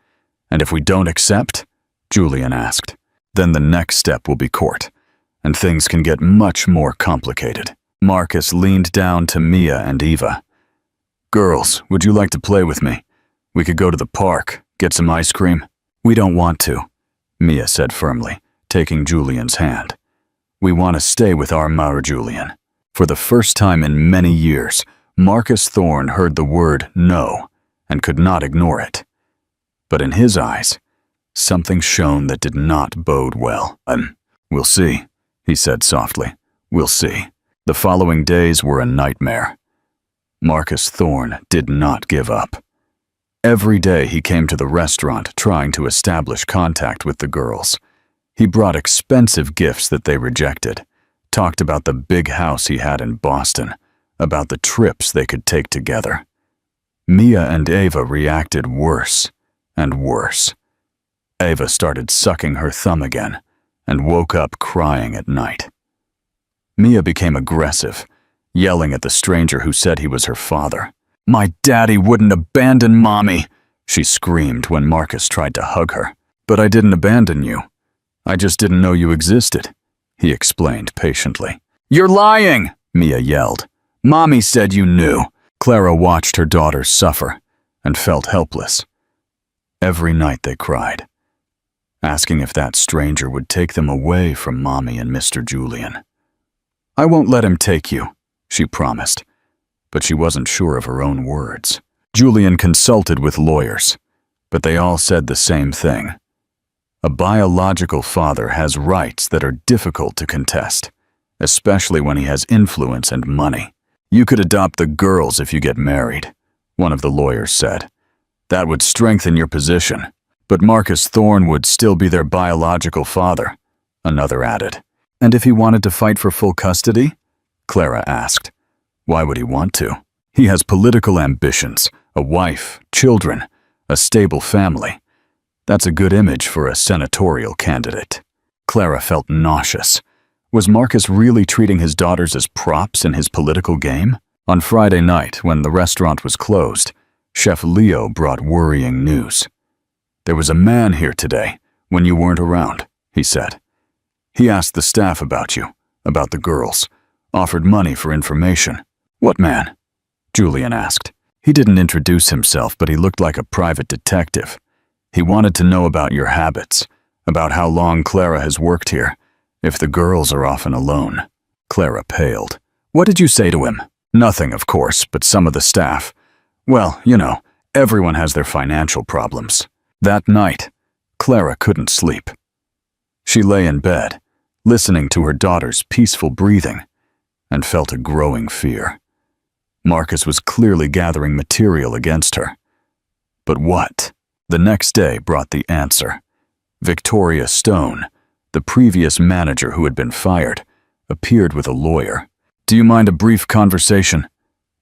And if we don't accept, Julian asked, then the next step will be court, and things can get much more complicated. Marcus leaned down to Mia and Eva. Girls, would you like to play with me? We could go to the park, get some ice cream. We don't want to, Mia said firmly, taking Julian's hand. We want to stay with our Julian. For the first time in many years, Marcus Thorne heard the word no and could not ignore it. But in his eyes, something shone that did not bode well. We'll see, he said softly. We'll see. The following days were a nightmare. Marcus Thorne did not give up. Every day he came to the restaurant trying to establish contact with the girls. He brought expensive gifts that they rejected, talked about the big house he had in Boston, about the trips they could take together. Mia and Eva reacted worse and worse. Eva started sucking her thumb again and woke up crying at night. Mia became aggressive, yelling at the stranger who said he was her father. My daddy wouldn't abandon Mommy, she screamed when Marcus tried to hug her. But I didn't abandon you. I just didn't know you existed, he explained patiently. You're lying, Mia yelled. "Mommy said you knew." Clara watched her daughters suffer and felt helpless. Every night they cried, asking if that stranger would take them away from Mommy and Mr. Julian. "I won't let him take you," she promised, but she wasn't sure of her own words. Julian consulted with lawyers, but they all said the same thing. A biological father has rights that are difficult to contest, especially when he has influence and money. "You could adopt the girls if you get married," one of the lawyers said. "That would strengthen your position. But Marcus Thorne would still be their biological father," another added. "And if he wanted to fight for full custody?" Clara asked. "Why would he want to? He has political ambitions, a wife, children, a stable family. That's a good image for a senatorial candidate." Clara felt nauseous. Was Marcus really treating his daughters as props in his political game? On Friday night, when the restaurant was closed, Chef Leo brought worrying news. "There was a man here today, when you weren't around," he said. "He asked the staff about you, about the girls, offered money for information." "What man?" Julian asked. "He didn't introduce himself, but he looked like a private detective. He wanted to know about your habits, about how long Clara has worked here, if the girls are often alone." Clara paled. "What did you say to him?" "Nothing, of course, but some of the staff. Well, you know, everyone has their financial problems." That night, Clara couldn't sleep. She lay in bed, listening to her daughter's peaceful breathing, and felt a growing fear. Marcus was clearly gathering material against her. But what? The next day brought the answer. Victoria Stone, the previous manager who had been fired, appeared with a lawyer. "Do you mind a brief conversation?"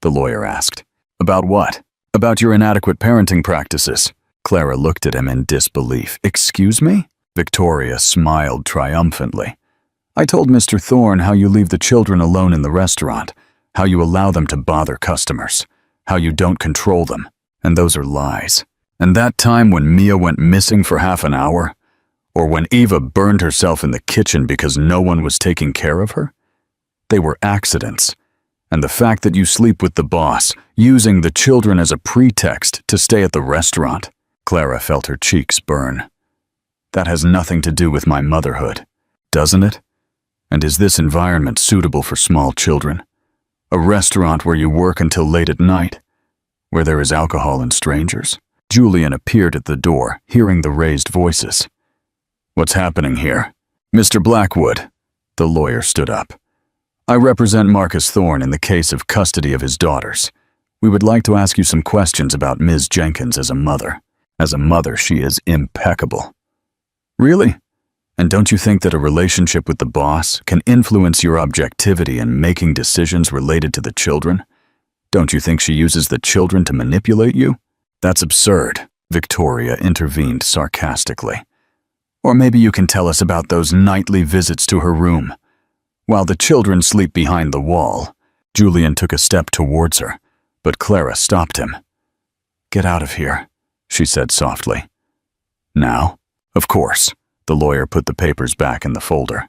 the lawyer asked. "About what?" "About your inadequate parenting practices." Clara looked at him in disbelief. "Excuse me?" Victoria smiled triumphantly. "I told Mr. Thorne how you leave the children alone in the restaurant, how you allow them to bother customers, how you don't control them, and those are lies. And that time when Mia went missing for half an hour, or when Eva burned herself in the kitchen because no one was taking care of her? They were accidents. And the fact that you sleep with the boss, using the children as a pretext to stay at the restaurant." Clara felt her cheeks burn. "That has nothing to do with my motherhood, doesn't it? And is this environment suitable for small children? A restaurant where you work until late at night, where there is alcohol and strangers?" Julian appeared at the door, hearing the raised voices. "What's happening here?" "Mr. Blackwood," the lawyer stood up. "I represent Marcus Thorne in the case of custody of his daughters. We would like to ask you some questions about Ms. Jenkins as a mother. As a mother, she is impeccable." "Really? And don't you think that a relationship with the boss can influence your objectivity in making decisions related to the children? Don't you think she uses the children to manipulate you?" "That's absurd," Victoria intervened sarcastically. "Or maybe you can tell us about those nightly visits to her room. While the children sleep behind the wall." Julian took a step towards her, but Clara stopped him. "Get out of here," she said softly. "Now?" "Of course." The lawyer put the papers back in the folder.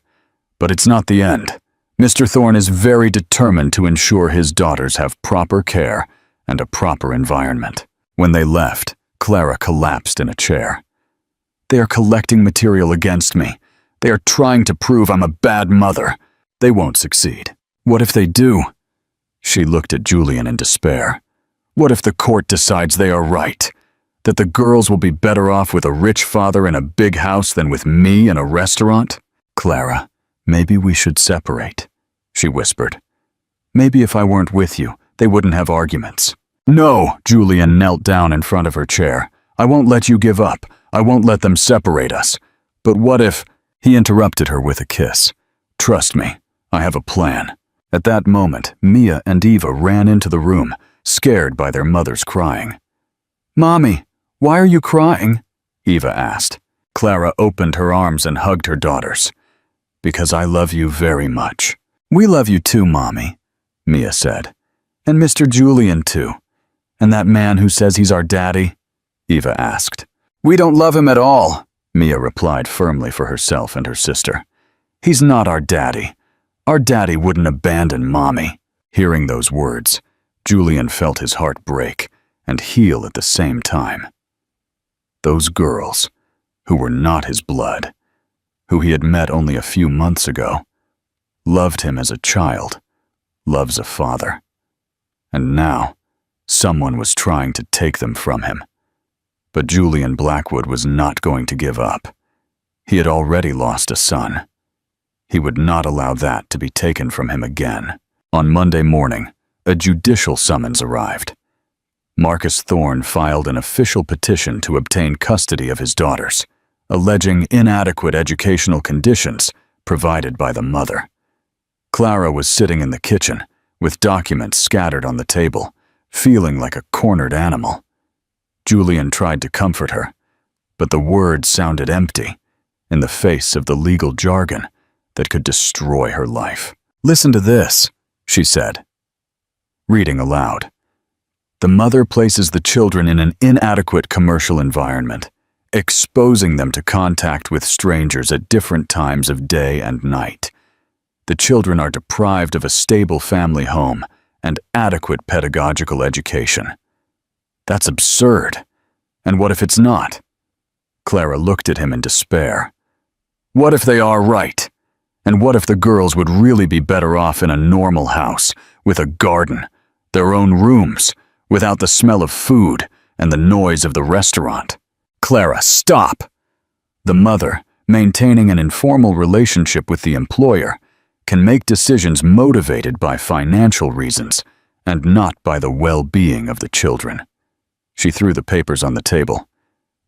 "But it's not the end. Mr. Thorne is very determined to ensure his daughters have proper care and a proper environment." When they left, Clara collapsed in a chair. "They are collecting material against me. They are trying to prove I'm a bad mother. They won't succeed. What if they do?" She looked at Julian in despair. "What if the court decides they are right? That the girls will be better off with a rich father in a big house than with me in a restaurant?" "Clara, maybe we should separate," she whispered. "Maybe if I weren't with you, they wouldn't have arguments." "No!" Julian knelt down in front of her chair. "I won't let you give up. I won't let them separate us. But what if—" He interrupted her with a kiss. "Trust me, I have a plan." At that moment, Mia and Eva ran into the room, scared by their mother's crying. "Mommy, why are you crying?" Eva asked. Clara opened her arms and hugged her daughters. "Because I love you very much." "We love you too, Mommy," Mia said. "And Mr. Julian too. And that man who says he's our daddy?" Eva asked. "We don't love him at all," Mia replied firmly for herself and her sister. "He's not our daddy. Our daddy wouldn't abandon Mommy." Hearing those words, Julian felt his heart break and heal at the same time. Those girls, who were not his blood, who he had met only a few months ago, loved him as a child, loves a father. And now, someone was trying to take them from him. But Julian Blackwood was not going to give up. He had already lost a son. He would not allow that to be taken from him again. On Monday morning, a judicial summons arrived. Marcus Thorne filed an official petition to obtain custody of his daughters, alleging inadequate educational conditions provided by the mother. Clara was sitting in the kitchen, with documents scattered on the table, feeling like a cornered animal. Julian tried to comfort her, but the words sounded empty in the face of the legal jargon that could destroy her life. "Listen to this," she said, reading aloud. "The mother places the children in an inadequate commercial environment, exposing them to contact with strangers at different times of day and night. The children are deprived of a stable family home and adequate pedagogical education. That's absurd. And what if it's not?" Clara looked at him in despair. "What if they are right? And what if the girls would really be better off in a normal house, with a garden, their own rooms, without the smell of food and the noise of the restaurant?" "Clara, stop!" The mother, maintaining an informal relationship with the employer, can make decisions motivated by financial reasons and not by the well-being of the children. She threw the papers on the table.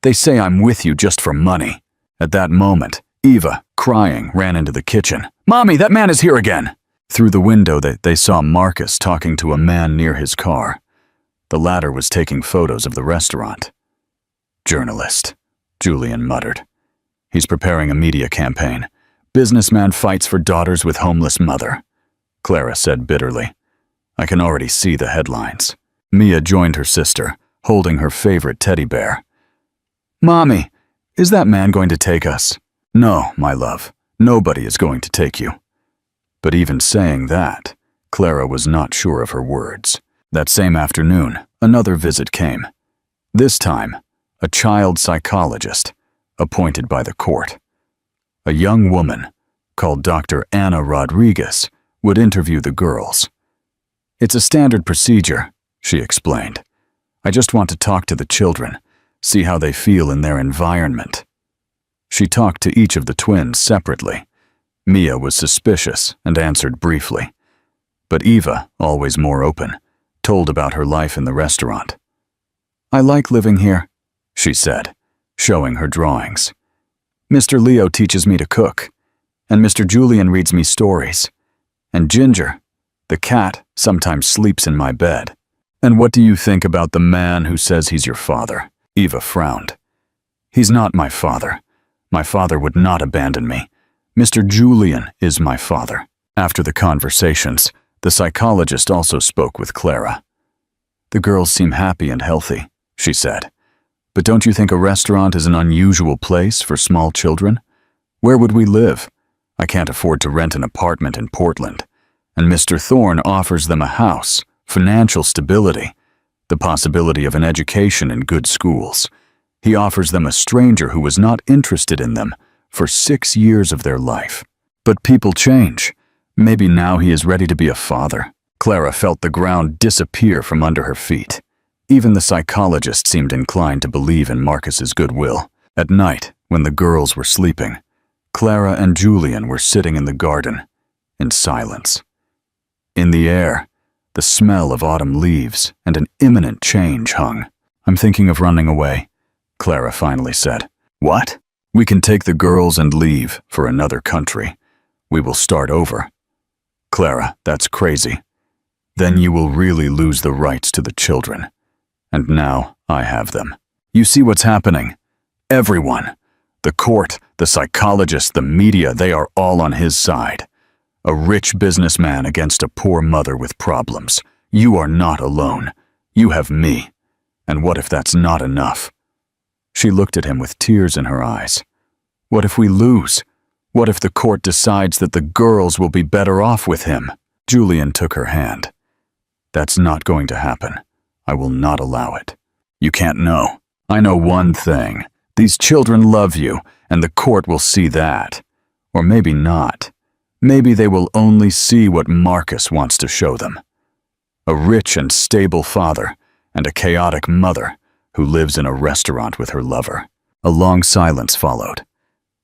"They say I'm with you just for money." At that moment, Eva, crying, ran into the kitchen. "Mommy, that man is here again!" Through the window, they saw Marcus talking to a man near his car. The latter was taking photos of the restaurant. "Journalist," Julian muttered. "He's preparing a media campaign. Businessman fights for daughters with homeless mother," Clara said bitterly. "I can already see the headlines." Mia joined her sister, holding her favorite teddy bear. "Mommy, is that man going to take us?" "No, my love, nobody is going to take you." But even saying that, Clara was not sure of her words. That same afternoon, another visit came. This time, a child psychologist, appointed by the court. A young woman, called Dr. Anna Rodriguez, would interview the girls. "It's a standard procedure," she explained. "I just want to talk to the children, see how they feel in their environment." She talked to each of the twins separately. Mia was suspicious and answered briefly. But Eva, always more open, told about her life in the restaurant. "I like living here," she said, showing her drawings. "Mr. Leo teaches me to cook, and Mr. Julian reads me stories. And Ginger, the cat, sometimes sleeps in my bed." "And what do you think about the man who says he's your father?" Eva frowned. "He's not my father. My father would not abandon me. Mr. Julian is my father." After the conversations, the psychologist also spoke with Clara. "The girls seem happy and healthy," she said. "But don't you think a restaurant is an unusual place for small children? Where would we live? I can't afford to rent an apartment in Portland. And Mr. Thorne offers them a house, financial stability, the possibility of an education in good schools. He offers them a stranger who was not interested in them for 6 years of their life. But people change. Maybe now he is ready to be a father." Clara felt the ground disappear from under her feet. Even the psychologist seemed inclined to believe in Marcus's goodwill. At night, when the girls were sleeping, Clara and Julian were sitting in the garden, in silence. In the air, the smell of autumn leaves and an imminent change hung. "I'm thinking of running away," Clara finally said. "What?" "We can take the girls and leave for another country. We will start over." "Clara, that's crazy. Then you will really lose the rights to the children. And now I have them. You see what's happening? Everyone, the court, the psychologist, the media, they are all on his side. A rich businessman against a poor mother with problems. You are not alone. You have me. And what if that's not enough?" She looked at him with tears in her eyes. "What if we lose? What if the court decides that the girls will be better off with him? Julian took her hand. That's not going to happen. I will not allow it. You can't know. I know one thing. These children love you, and the court will see that. Or maybe not. Maybe they will only see what Marcus wants to show them. A rich and stable father, and a chaotic mother who lives in a restaurant with her lover. A long silence followed.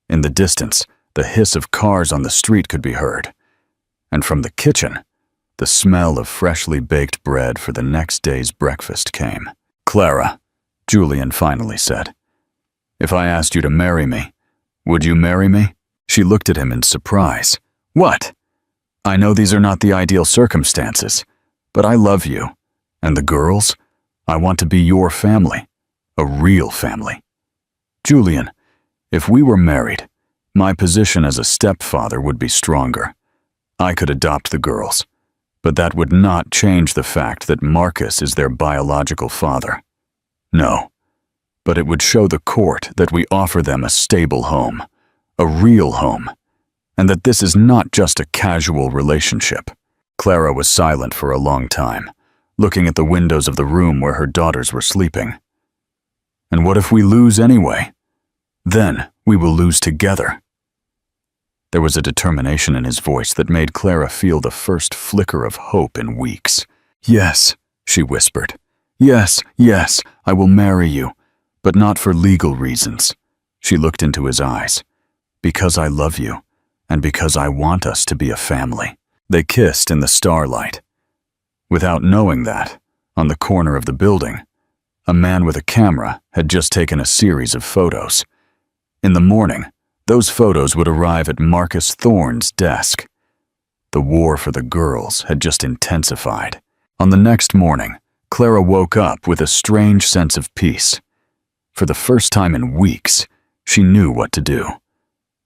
In the distance, the hiss of cars on the street could be heard. And from the kitchen, the smell of freshly baked bread for the next day's breakfast came. Clara, Julian finally said, if I asked you to marry me, would you marry me? She looked at him in surprise. What? I know these are not the ideal circumstances, but I love you. And the girls? I want to be your family. A real family. Julian, if we were married, my position as a stepfather would be stronger. I could adopt the girls, but that would not change the fact that Marcus is their biological father. No, but it would show the court that we offer them a stable home, a real home, and that this is not just a casual relationship. Clara was silent for a long time, looking at the windows of the room where her daughters were sleeping. And what if we lose anyway? Then we will lose together. There was a determination in his voice that made Clara feel the first flicker of hope in weeks. Yes, she whispered. Yes, yes, I will marry you, but not for legal reasons. She looked into his eyes. Because I love you, and because I want us to be a family. They kissed in the starlight. Without knowing that, on the corner of the building, a man with a camera had just taken a series of photos. In the morning, those photos would arrive at Marcus Thorne's desk. The war for the girls had just intensified. On the next morning, Clara woke up with a strange sense of peace. For the first time in weeks, she knew what to do.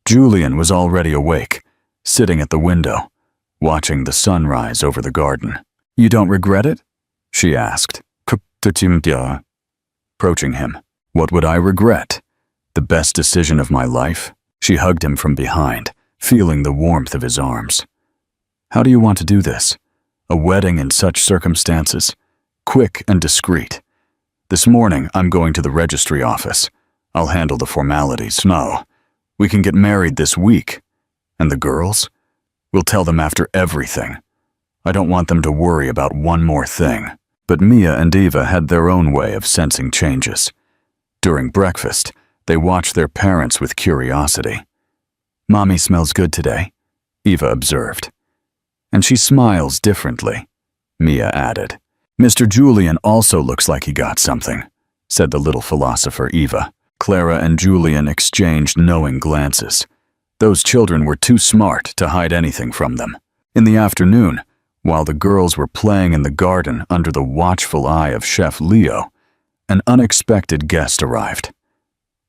Julian was already awake, sitting at the window, watching the sunrise over the garden. You don't regret it? She asked, approaching him. What would I regret? The best decision of my life? She hugged him from behind, feeling the warmth of his arms. How do you want to do this? A wedding in such circumstances? Quick and discreet. This morning, I'm going to the registry office. I'll handle the formalities. No, we can get married this week. And the girls? We'll tell them after everything. I don't want them to worry about one more thing. But Mia and Eva had their own way of sensing changes. During breakfast, they watched their parents with curiosity. Mommy smells good today, Eva observed. And she smiles differently, Mia added. Mr. Julian also looks like he got something, said the little philosopher Eva. Clara and Julian exchanged knowing glances. Those children were too smart to hide anything from them. In the afternoon, while the girls were playing in the garden under the watchful eye of Chef Leo, an unexpected guest arrived.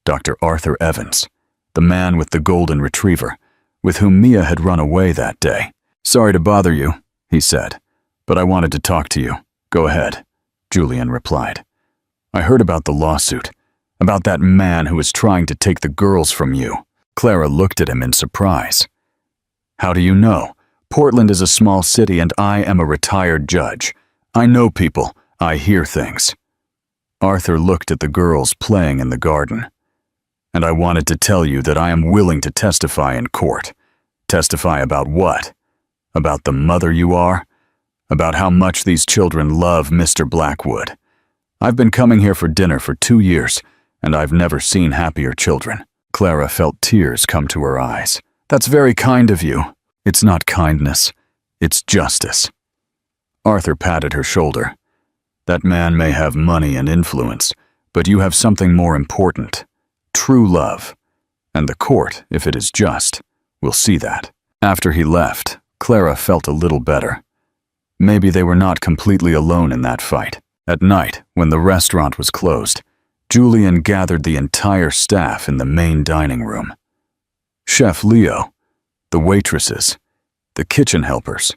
Dr. Arthur Evans, the man with the golden retriever, with whom Mia had run away that day. Sorry to bother you, he said, but I wanted to talk to you. Go ahead, Julian replied. I heard about the lawsuit, about that man who is trying to take the girls from you. Clara looked at him in surprise. How do you know? Portland is a small city and I am a retired judge. I know people. I hear things. Arthur looked at the girls playing in the garden. And I wanted to tell you that I am willing to testify in court. Testify about what? About the mother you are? About how much these children love Mr. Blackwood. I've been coming here for dinner for 2 years, and I've never seen happier children. Clara felt tears come to her eyes. That's very kind of you. It's not kindness. It's justice. Arthur patted her shoulder. That man may have money and influence, but you have something more important. True love. And the court, if it is just, will see that. After he left, Clara felt a little better. Maybe they were not completely alone in that fight. At night, when the restaurant was closed, Julian gathered the entire staff in the main dining room. Chef Leo, the waitresses, the kitchen helpers.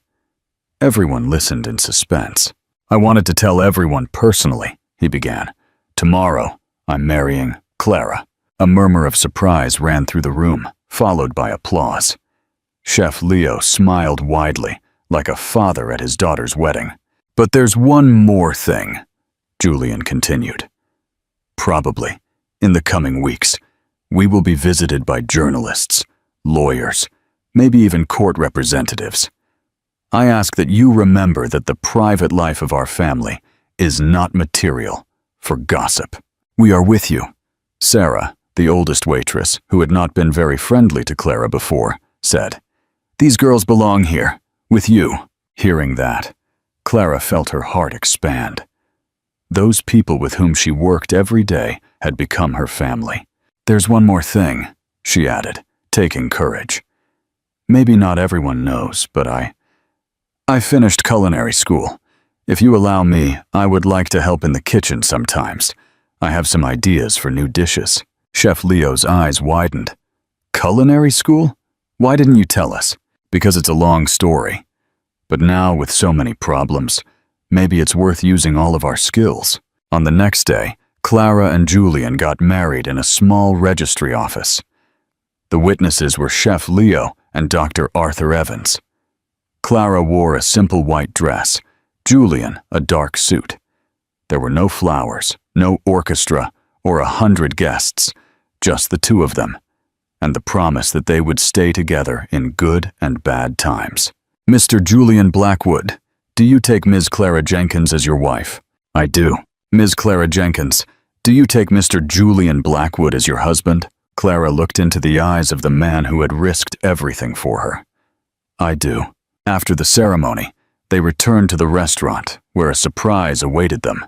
Everyone listened in suspense. I wanted to tell everyone personally, he began. Tomorrow, I'm marrying Clara. A murmur of surprise ran through the room, followed by applause. Chef Leo smiled widely, like a father at his daughter's wedding. "But there's one more thing," Julian continued. "Probably, in the coming weeks, we will be visited by journalists, lawyers, maybe even court representatives. I ask that you remember that the private life of our family is not material for gossip. We are with you." Sarah, the oldest waitress, who had not been very friendly to Clara before, said, "These girls belong here, with you." Hearing that, Clara felt her heart expand. Those people with whom she worked every day had become her family. "There's one more thing," she added, taking courage. "Maybe not everyone knows, but I finished culinary school. If you allow me, I would like to help in the kitchen sometimes. I have some ideas for new dishes." Chef Leo's eyes widened. "Culinary school? Why didn't you tell us?" "Because it's a long story. But now, with so many problems, maybe it's worth using all of our skills." On the next day, Clara and Julian got married in a small registry office. The witnesses were Chef Leo and Dr. Arthur Evans. Clara wore a simple white dress, Julian a dark suit. There were no flowers, no orchestra, or 100 guests, just the two of them, and the promise that they would stay together in good and bad times. "Mr. Julian Blackwood, do you take Ms. Clara Jenkins as your wife?" "I do." "Ms. Clara Jenkins, do you take Mr. Julian Blackwood as your husband?" Clara looked into the eyes of the man who had risked everything for her. "I do." After the ceremony, they returned to the restaurant, where a surprise awaited them.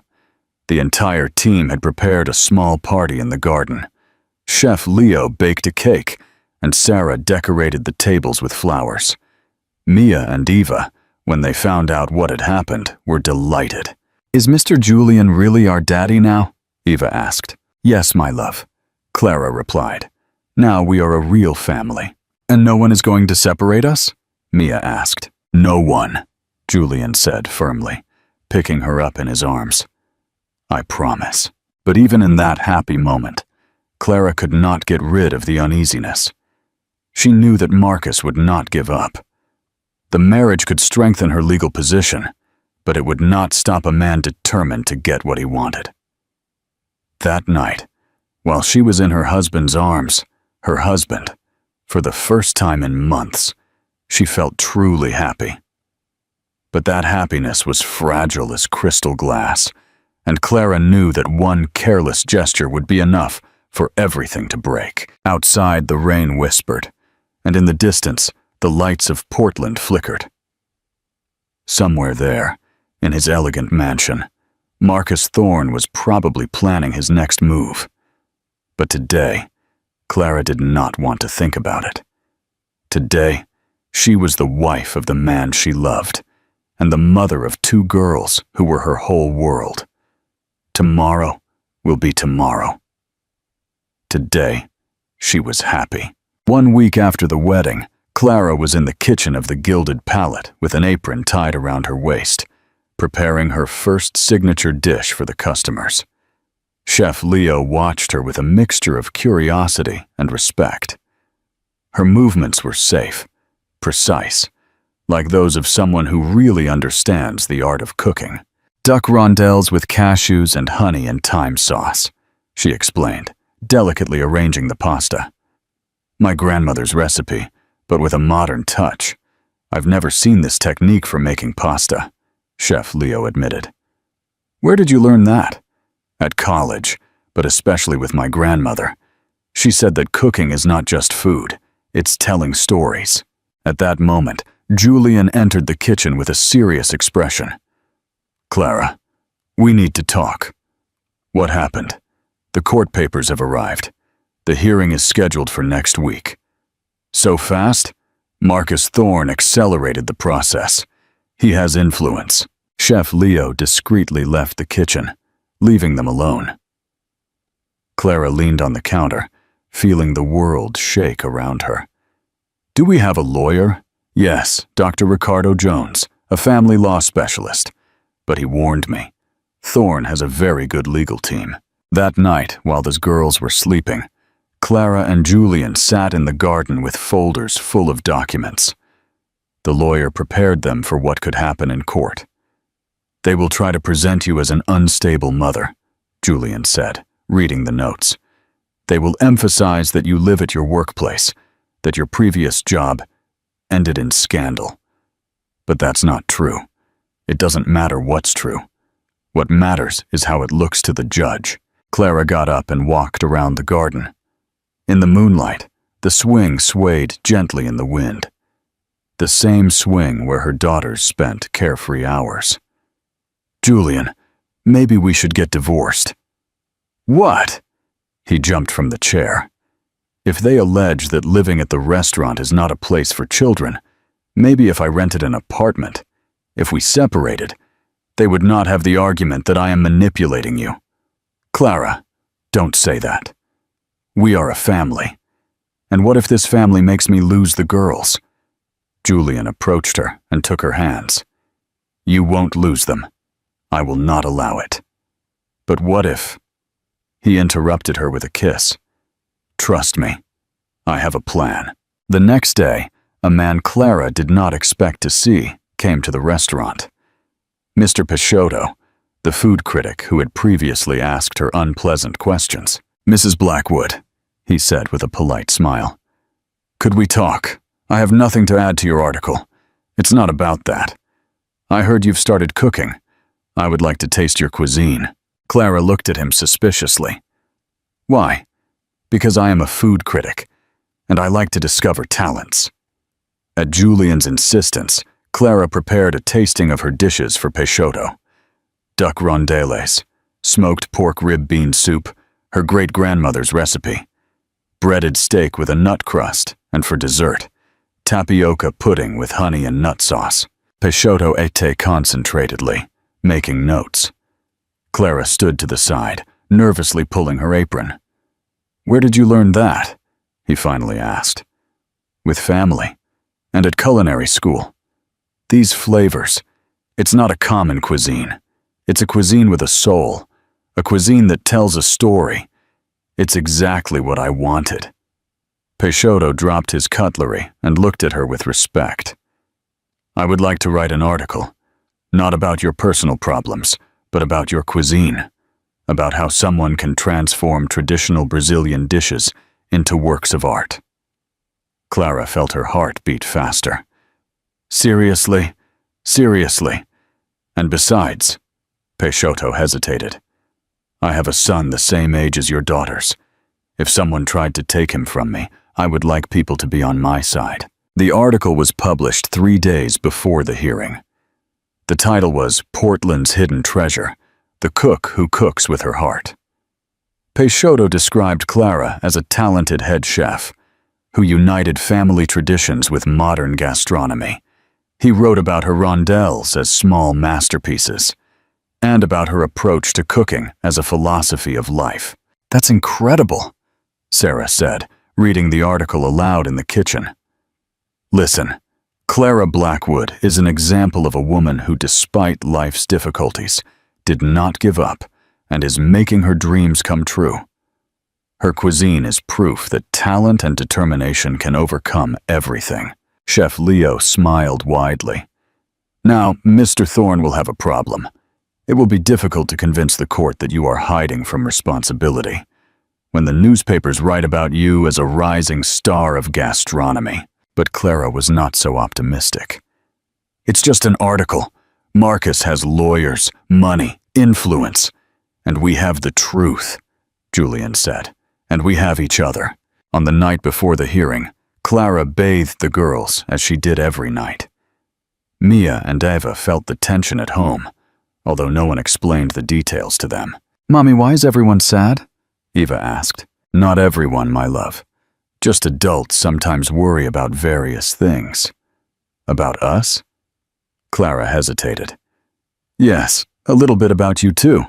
The entire team had prepared a small party in the garden. Chef Leo baked a cake, and Sarah decorated the tables with flowers. Mia and Eva, when they found out what had happened, were delighted. "Is Mr. Julian really our daddy now?" Eva asked. "Yes, my love," Clara replied. "Now we are a real family." "And no one is going to separate us?" Mia asked. "No one," Julian said firmly, picking her up in his arms. "I promise." But even in that happy moment, Clara could not get rid of the uneasiness. She knew that Marcus would not give up. The marriage could strengthen her legal position, but it would not stop a man determined to get what he wanted. That night, while she was in her husband's arms, her husband, for the first time in months, she felt truly happy. But that happiness was fragile as crystal glass, and Clara knew that one careless gesture would be enough for everything to break. Outside, the rain whispered, and in the distance, the lights of Portland flickered. Somewhere there, in his elegant mansion, Marcus Thorne was probably planning his next move. But today, Clara did not want to think about it. Today, she was the wife of the man she loved, and the mother of 2 girls who were her whole world. Tomorrow will be tomorrow. Today, she was happy. 1 week after the wedding, Clara was in the kitchen of the Gilded Palette with an apron tied around her waist, preparing her first signature dish for the customers. Chef Leo watched her with a mixture of curiosity and respect. Her movements were safe, precise, like those of someone who really understands the art of cooking. "Duck rondelles with cashews and honey and thyme sauce," she explained, delicately arranging the pasta. "My grandmother's recipe, but with a modern touch. I've never seen this technique for making pasta," Chef Leo admitted. "Where did you learn that?" "At college, but especially with my grandmother. She said that cooking is not just food, it's telling stories." At that moment, Julian entered the kitchen with a serious expression. "Clara, we need to talk." "What happened?" "The court papers have arrived. The hearing is scheduled for next week." "So fast?" "Marcus Thorne accelerated the process. He has influence." Chef Leo discreetly left the kitchen, leaving them alone. Clara leaned on the counter, feeling the world shake around her. "Do we have a lawyer?" "Yes, Dr. Ricardo Jones, a family law specialist. But he warned me. Thorne has a very good legal team." That night, while the girls were sleeping, Clara and Julian sat in the garden with folders full of documents. The lawyer prepared them for what could happen in court. "They will try to present you as an unstable mother," Julian said, reading the notes. "They will emphasize that you live at your workplace, that your previous job ended in scandal. But that's not true. It doesn't matter what's true. What matters is how it looks to the judge." Clara got up and walked around the garden. In the moonlight, the swing swayed gently in the wind. The same swing where her daughters spent carefree hours. "Julian, maybe we should get divorced." "What?" He jumped from the chair. "If they allege that living at the restaurant is not a place for children, maybe if I rented an apartment, if we separated, they would not have the argument that I am manipulating you. Clara, don't say that. We are a family. And what if this family makes me lose the girls?" Julian approached her and took her hands. "You won't lose them. I will not allow it." "But what if—" He interrupted her with a kiss. "Trust me, I have a plan." The next day, a man Clara did not expect to see came to the restaurant. Mr. Peixoto, the food critic who had previously asked her unpleasant questions. "Mrs. Blackwood," he said with a polite smile, "could we talk? I have nothing to add to your article. It's not about that. I heard you've started cooking. I would like to taste your cuisine." Clara looked at him suspiciously. "Why?" "Because I am a food critic, and I like to discover talents." At Julian's insistence, Clara prepared a tasting of her dishes for Peixoto. Duck rondelles, smoked pork rib bean soup, her great-grandmother's recipe, breaded steak with a nut crust, and for dessert, tapioca pudding with honey and nut sauce. Peixoto ate concentratedly, making notes. Clara stood to the side, nervously pulling her apron. "Where did you learn that?" he finally asked. "With family, and at culinary school. These flavors, it's not a common cuisine. It's a cuisine with a soul, a cuisine that tells a story. It's exactly what I wanted." Peixoto dropped his cutlery and looked at her with respect. "I would like to write an article, not about your personal problems, but about your cuisine, about how someone can transform traditional Brazilian dishes into works of art." Clara felt her heart beat faster. "Seriously? Seriously? And besides," Peixoto hesitated, "I have a son the same age as your daughters. If someone tried to take him from me, I would like people to be on my side." The article was published 3 days before the hearing. The title was "Portland's Hidden Treasure, The Cook Who Cooks with Her Heart." Peixoto described Clara as a talented head chef who united family traditions with modern gastronomy. He wrote about her rondelles as small masterpieces, and about her approach to cooking as a philosophy of life. "That's incredible," Sarah said, reading the article aloud in the kitchen. "Listen, Clara Blackwood is an example of a woman who, despite life's difficulties, did not give up and is making her dreams come true. Her cuisine is proof that talent and determination can overcome everything." Chef Leo smiled widely. "Now, Mr. Thorne will have a problem. It will be difficult to convince the court that you are hiding from responsibility when the newspapers write about you as a rising star of gastronomy." But Clara was not so optimistic. "It's just an article. Marcus has lawyers, money, influence, and we have the truth," Julian said, "and we have each other." On the night before the hearing, Clara bathed the girls as she did every night. Mia and Eva felt the tension at home, although no one explained the details to them. "Mommy, why is everyone sad?" Eva asked. "Not everyone, my love. Just adults sometimes worry about various things." "About us?" Clara hesitated. "Yes, a little bit about you too."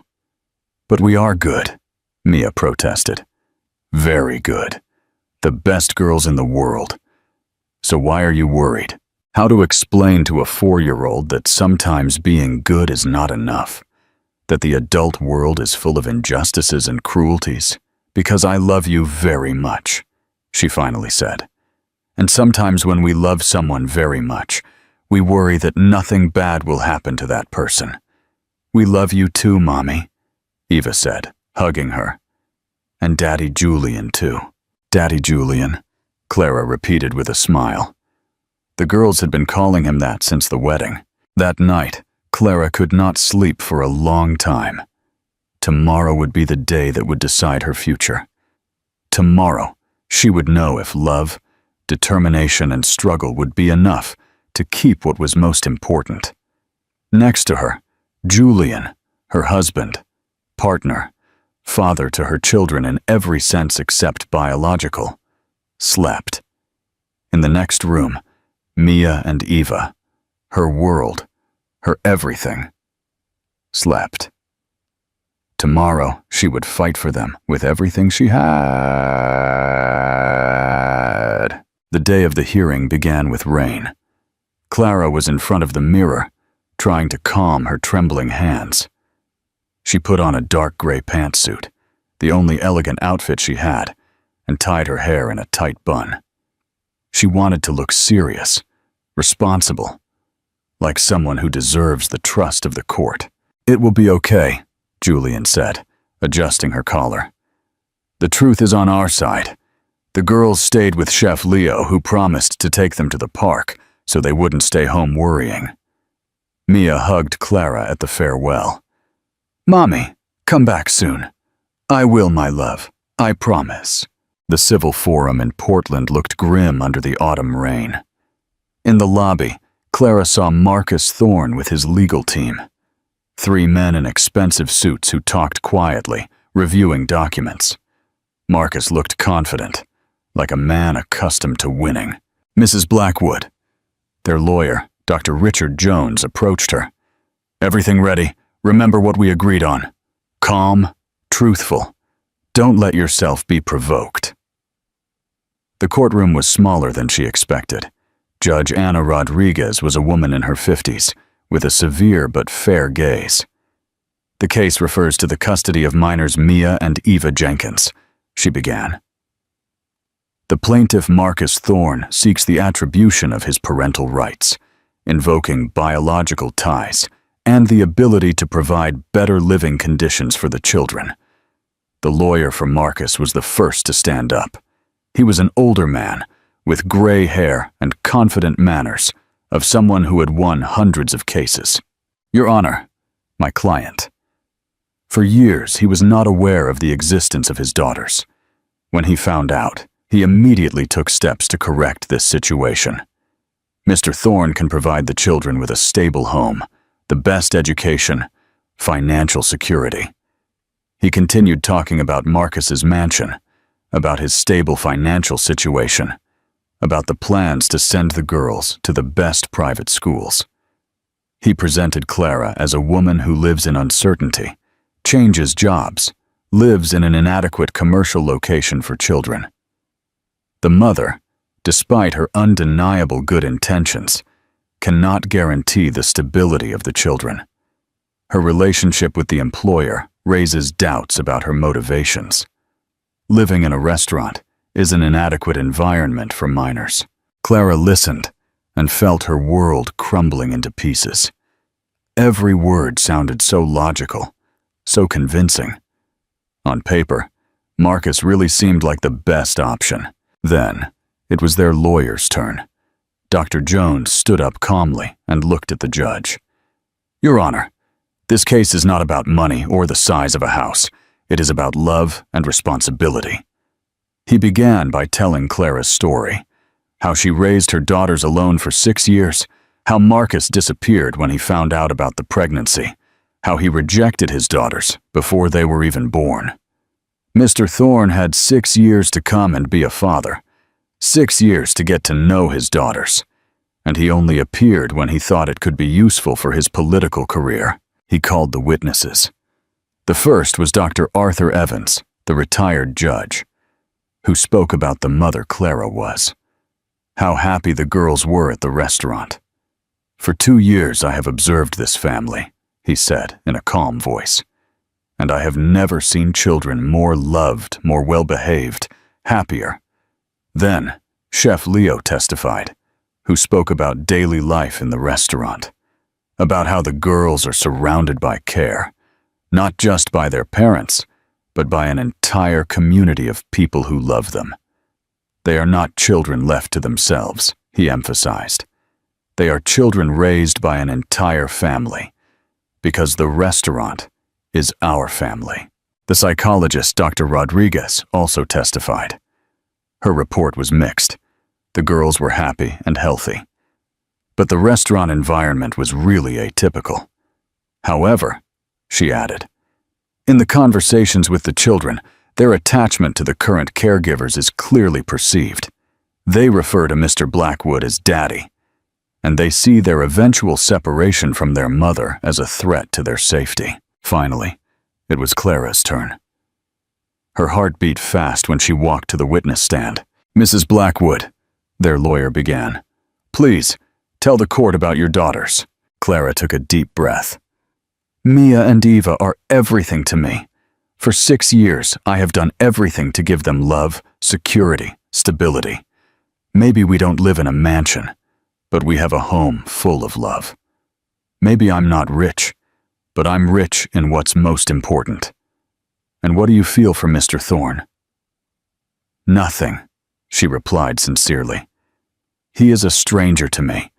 "But we are good," Mia protested. "Very good. The best girls in the world. So why are you worried?" How to explain to a 4-year-old that sometimes being good is not enough, that the adult world is full of injustices and cruelties, Because I love you very much, she finally said. And sometimes when we love someone very much, we worry that nothing bad will happen to that person. We love you too, Mommy, Eva said, hugging her. And Daddy Julian too. Daddy Julian, Clara repeated with a smile. The girls had been calling him that since the wedding. That night, Clara could not sleep for a long time. Tomorrow would be the day that would decide her future. Tomorrow, she would know if love, determination, and struggle would be enough to keep what was most important. Next to her, Julian, her husband, partner, father to her children in every sense except biological, slept. In the next room, Mia and Eva, her world, her everything, slept. Tomorrow, she would fight for them with everything she had. The day of the hearing began with rain. Clara was in front of the mirror, trying to calm her trembling hands. She put on a dark gray pantsuit, the only elegant outfit she had, and tied her hair in a tight bun. She wanted to look serious, responsible, like someone who deserves the trust of the court. "It will be okay," Julian said, adjusting her collar. "The truth is on our side. The girls stayed with Chef Leo, who promised to take them to the park so they wouldn't stay home worrying." Mia hugged Clara at the farewell. "Mommy, come back soon. I will, my love. I promise." The Civil Forum in Portland looked grim under the autumn rain. In the lobby, Clara saw Marcus Thorne with his legal team. 3 men in expensive suits who talked quietly, reviewing documents. Marcus looked confident, like a man accustomed to winning. "Mrs. Blackwood." Their lawyer, Dr. Richard Jones, approached her. "Everything ready? Remember what we agreed on. Calm, truthful. Don't let yourself be provoked." The courtroom was smaller than she expected. Judge Anna Rodriguez was a woman in her 50s, with a severe but fair gaze. "The case refers to the custody of minors Mia and Eva Jenkins," she began. "The plaintiff Marcus Thorne seeks the attribution of his parental rights, invoking biological ties and the ability to provide better living conditions for the children." The lawyer for Marcus was the first to stand up. He was an older man, with gray hair and confident manners, of someone who had won hundreds of cases. "Your Honor, my client." For years, he was not aware of the existence of his daughters. When he found out, he immediately took steps to correct this situation. Mr. Thorne can provide the children with a stable home, the best education, financial security. He continued talking about Marcus's mansion, about his stable financial situation, about the plans to send the girls to the best private schools. He presented Clara as a woman who lives in uncertainty, changes jobs, lives in an inadequate commercial location for children. The mother, despite her undeniable good intentions, cannot guarantee the stability of the children. Her relationship with the employer raises doubts about her motivations. Living in a restaurant is an inadequate environment for minors. Clara listened and felt her world crumbling into pieces. Every word sounded so logical, so convincing. On paper, Marcus really seemed like the best option. Then, it was their lawyer's turn. Dr. Jones stood up calmly and looked at the judge. "Your Honor, this case is not about money or the size of a house. It is about love and responsibility." He began by telling Clara's story, how she raised her daughters alone for 6 years, how Marcus disappeared when he found out about the pregnancy, how he rejected his daughters before they were even born. Mr. Thorne had 6 years to come and be a father, 6 years to get to know his daughters, and he only appeared when he thought it could be useful for his political career. He called the witnesses. The first was Dr. Arthur Evans, the retired judge, who spoke about the mother Clara was, how happy the girls were at the restaurant. "For 2 years I have observed this family," he said in a calm voice, and I have never seen children more loved, more well-behaved, happier. Then, Chef Leo testified, who spoke about daily life in the restaurant, about how the girls are surrounded by care, not just by their parents, but by an entire community of people who love them. They are not children left to themselves, he emphasized. They are children raised by an entire family, because the restaurant is our family. The psychologist, Dr. Rodriguez, also testified. Her report was mixed. The girls were happy and healthy. But the restaurant environment was really atypical. However, she added, in the conversations with the children, their attachment to the current caregivers is clearly perceived. They refer to Mr. Blackwood as Daddy, and they see their eventual separation from their mother as a threat to their safety. Finally, it was Clara's turn. Her heart beat fast when she walked to the witness stand. Mrs. Blackwood, their lawyer began, please, tell the court about your daughters. Clara took a deep breath. Mia and Eva are everything to me. For 6 years, I have done everything to give them love, security, stability. Maybe we don't live in a mansion, but we have a home full of love. Maybe I'm not rich, but I'm rich in what's most important. And what do you feel for Mr. Thorne? Nothing, she replied sincerely. He is a stranger to me,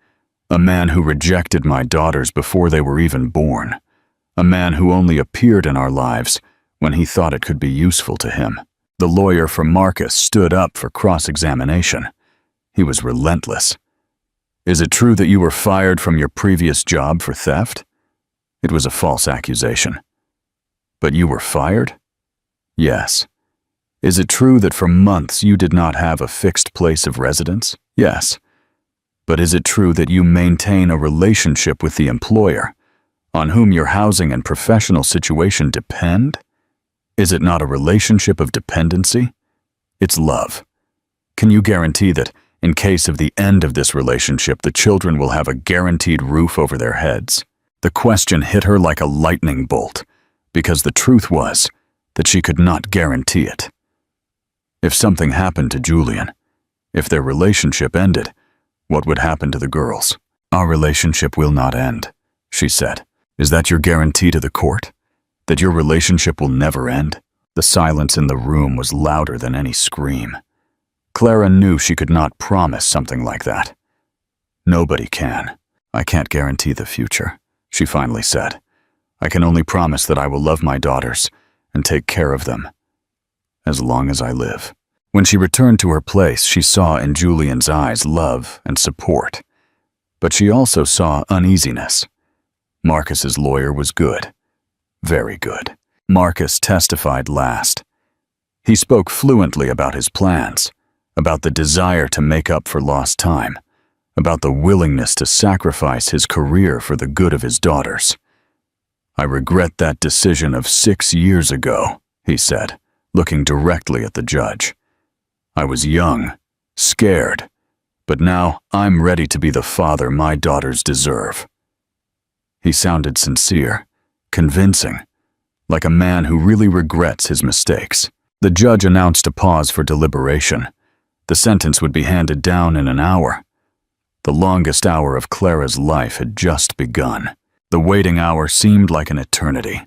a man who rejected my daughters before they were even born, a man who only appeared in our lives when he thought it could be useful to him. The lawyer for Marcus stood up for cross-examination. He was relentless. Is it true that you were fired from your previous job for theft? It was a false accusation. But you were fired? Yes. Is it true that for months you did not have a fixed place of residence? Yes. But is it true that you maintain a relationship with the employer, on whom your housing and professional situation depend? Is it not a relationship of dependency? It's love. Can you guarantee that, in case of the end of this relationship, the children will have a guaranteed roof over their heads? The question hit her like a lightning bolt, because the truth was that she could not guarantee it. If something happened to Julian, if their relationship ended, what would happen to the girls? Our relationship will not end, she said. Is that your guarantee to the court? That your relationship will never end? The silence in the room was louder than any scream. Clara knew she could not promise something like that. Nobody can. I can't guarantee the future, she finally said. I can only promise that I will love my daughters and take care of them, as long as I live. When she returned to her place, she saw in Julian's eyes love and support. But she also saw uneasiness. Marcus's lawyer was good. Very good. Marcus testified last. He spoke fluently about his plans, about the desire to make up for lost time, about the willingness to sacrifice his career for the good of his daughters. I regret that decision of 6 years ago, he said, looking directly at the judge. I was young, scared, but now I'm ready to be the father my daughters deserve. He sounded sincere, convincing, like a man who really regrets his mistakes. The judge announced a pause for deliberation. The sentence would be handed down in an hour. The longest hour of Clara's life had just begun. The waiting hour seemed like an eternity.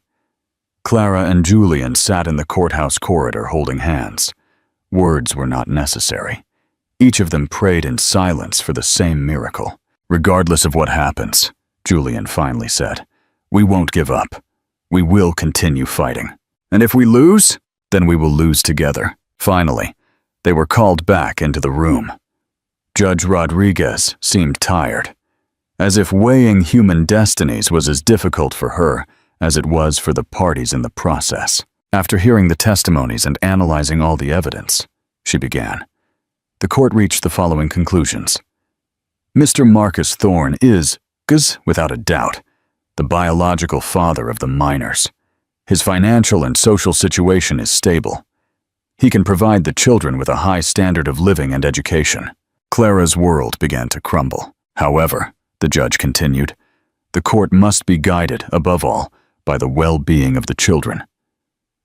Clara and Julian sat in the courthouse corridor holding hands. Words were not necessary. Each of them prayed in silence for the same miracle. Regardless of what happens, Julian finally said, we won't give up. We will continue fighting. And if we lose, then we will lose together. Finally, they were called back into the room. Judge Rodriguez seemed tired, as if weighing human destinies was as difficult for her as it was for the parties in the process. After hearing the testimonies and analyzing all the evidence, she began. The court reached the following conclusions. Mr. Marcus Thorne is, without a doubt, the biological father of the minors. His financial and social situation is stable. He can provide the children with a high standard of living and education. Clara's world began to crumble. However, the judge continued, the court must be guided, above all, by the well-being of the children.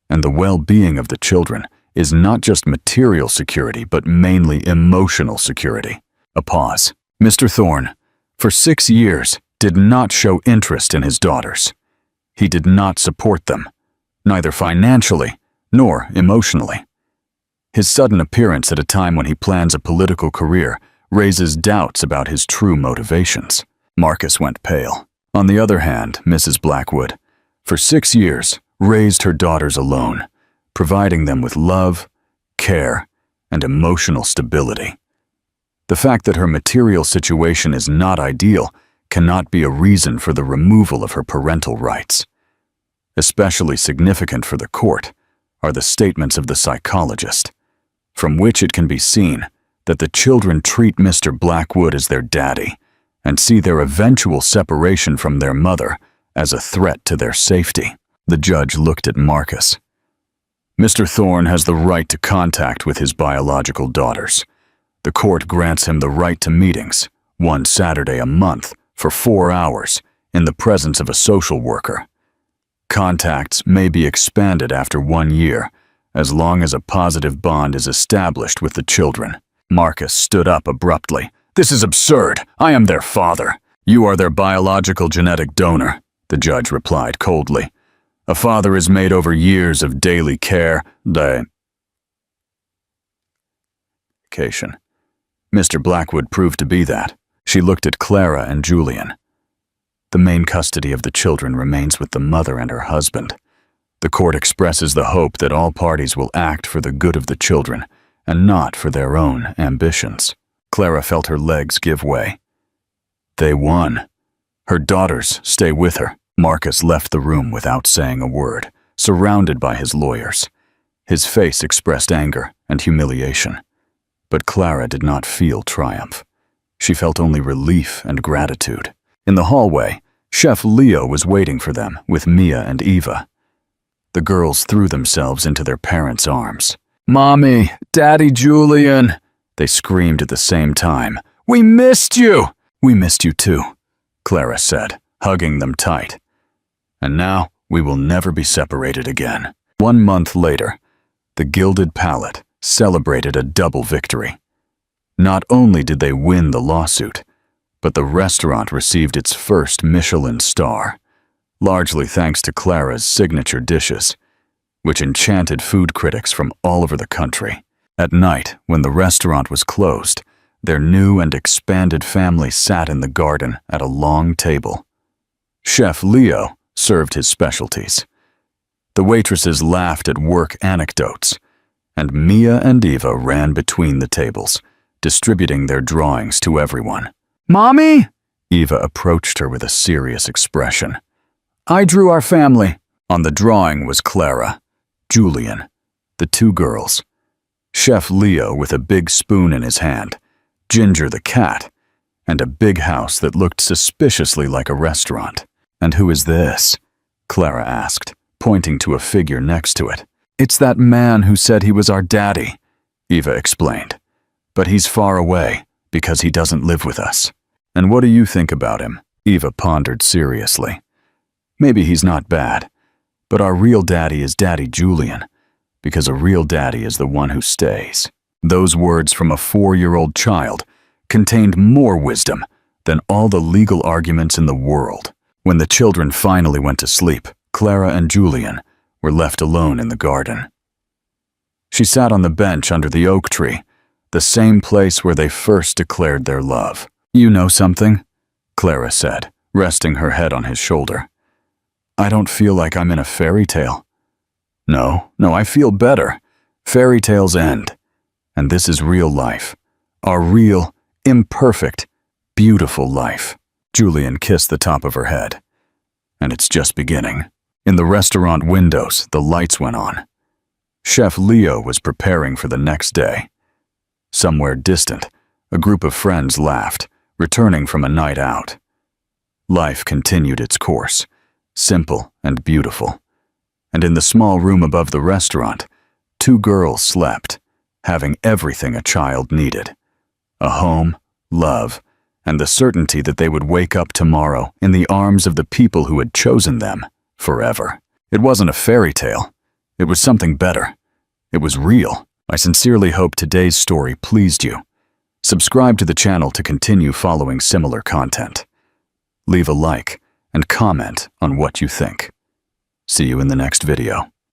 And the well-being of the children is not just material security, but mainly emotional security. A pause. Mr. Thorne, for 6 years, did not show interest in his daughters. He did not support them, neither financially nor emotionally. His sudden appearance at a time when he plans a political career raises doubts about his true motivations. Marcus went pale. On the other hand, Mrs. Blackwood, for 6 years, raised her daughters alone, providing them with love, care, and emotional stability. The fact that her material situation is not ideal cannot be a reason for the removal of her parental rights. Especially significant for the court are the statements of the psychologist, from which it can be seen that the children treat Mr. Blackwood as their daddy and see their eventual separation from their mother as a threat to their safety. The judge looked at Marcus. Mr. Thorne has the right to contact with his biological daughters. The court grants him the right to meetings, one Saturday a month, for 4 hours, in the presence of a social worker. Contacts may be expanded after 1 year, as long as a positive bond is established with the children. Marcus stood up abruptly. "This is absurd. I am their father." "You are their biological genetic donor," the judge replied coldly. "A father is made over years of daily care, dedication." Mr. Blackwood proved to be that. She looked at Clara and Julian. The main custody of the children remains with the mother and her husband. The court expresses the hope that all parties will act for the good of the children and not for their own ambitions. Clara felt her legs give way. They won. Her daughters stay with her. Marcus left the room without saying a word, surrounded by his lawyers. His face expressed anger and humiliation. But Clara did not feel triumph. She felt only relief and gratitude. In the hallway, Chef Leo was waiting for them with Mia and Eva. The girls threw themselves into their parents' arms. "Mommy, Daddy Julian," they screamed at the same time. "We missed you!" "We missed you too," Clara said, hugging them tight. "And now we will never be separated again." 1 month later, the Gilded Palate celebrated a double victory. Not only did they win the lawsuit, but the restaurant received its first Michelin star, largely thanks to Clara's signature dishes, which enchanted food critics from all over the country. At night, when the restaurant was closed, their new and expanded family sat in the garden at a long table. Chef Leo served his specialties. The waitresses laughed at work anecdotes, and Mia and Eva ran between the tables, distributing their drawings to everyone. "Mommy?" Eva approached her with a serious expression. "I drew our family." On the drawing was Clara, Julian, the 2 girls, Chef Leo with a big spoon in his hand, Ginger the cat, and a big house that looked suspiciously like a restaurant. "And who is this?" Clara asked, pointing to a figure next to it. "It's that man who said he was our daddy," Eva explained. "But he's far away because he doesn't live with us." "And what do you think about him?" Eva pondered seriously. "Maybe he's not bad, but our real daddy is Daddy Julian, because a real daddy is the one who stays." Those words from a 4-year-old child contained more wisdom than all the legal arguments in the world. When the children finally went to sleep, Clara and Julian were left alone in the garden. She sat on the bench under the oak tree, the same place where they first declared their love. "You know something?" Clara said, resting her head on his shoulder. "I don't feel like I'm in a fairy tale." No, I feel better. Fairy tales end. And this is real life. Our real, imperfect, beautiful life." Julian kissed the top of her head. "And it's just beginning." In the restaurant windows, the lights went on. Chef Leo was preparing for the next day. Somewhere distant, a group of friends laughed, returning from a night out. Life continued its course, simple and beautiful. And in the small room above the restaurant, 2 girls slept, having everything a child needed: a home, love, and the certainty that they would wake up tomorrow in the arms of the people who had chosen them forever. It wasn't a fairy tale. It was something better. It was real. I sincerely hope today's story pleased you. Subscribe to the channel to continue following similar content. Leave a like and comment on what you think. See you in the next video.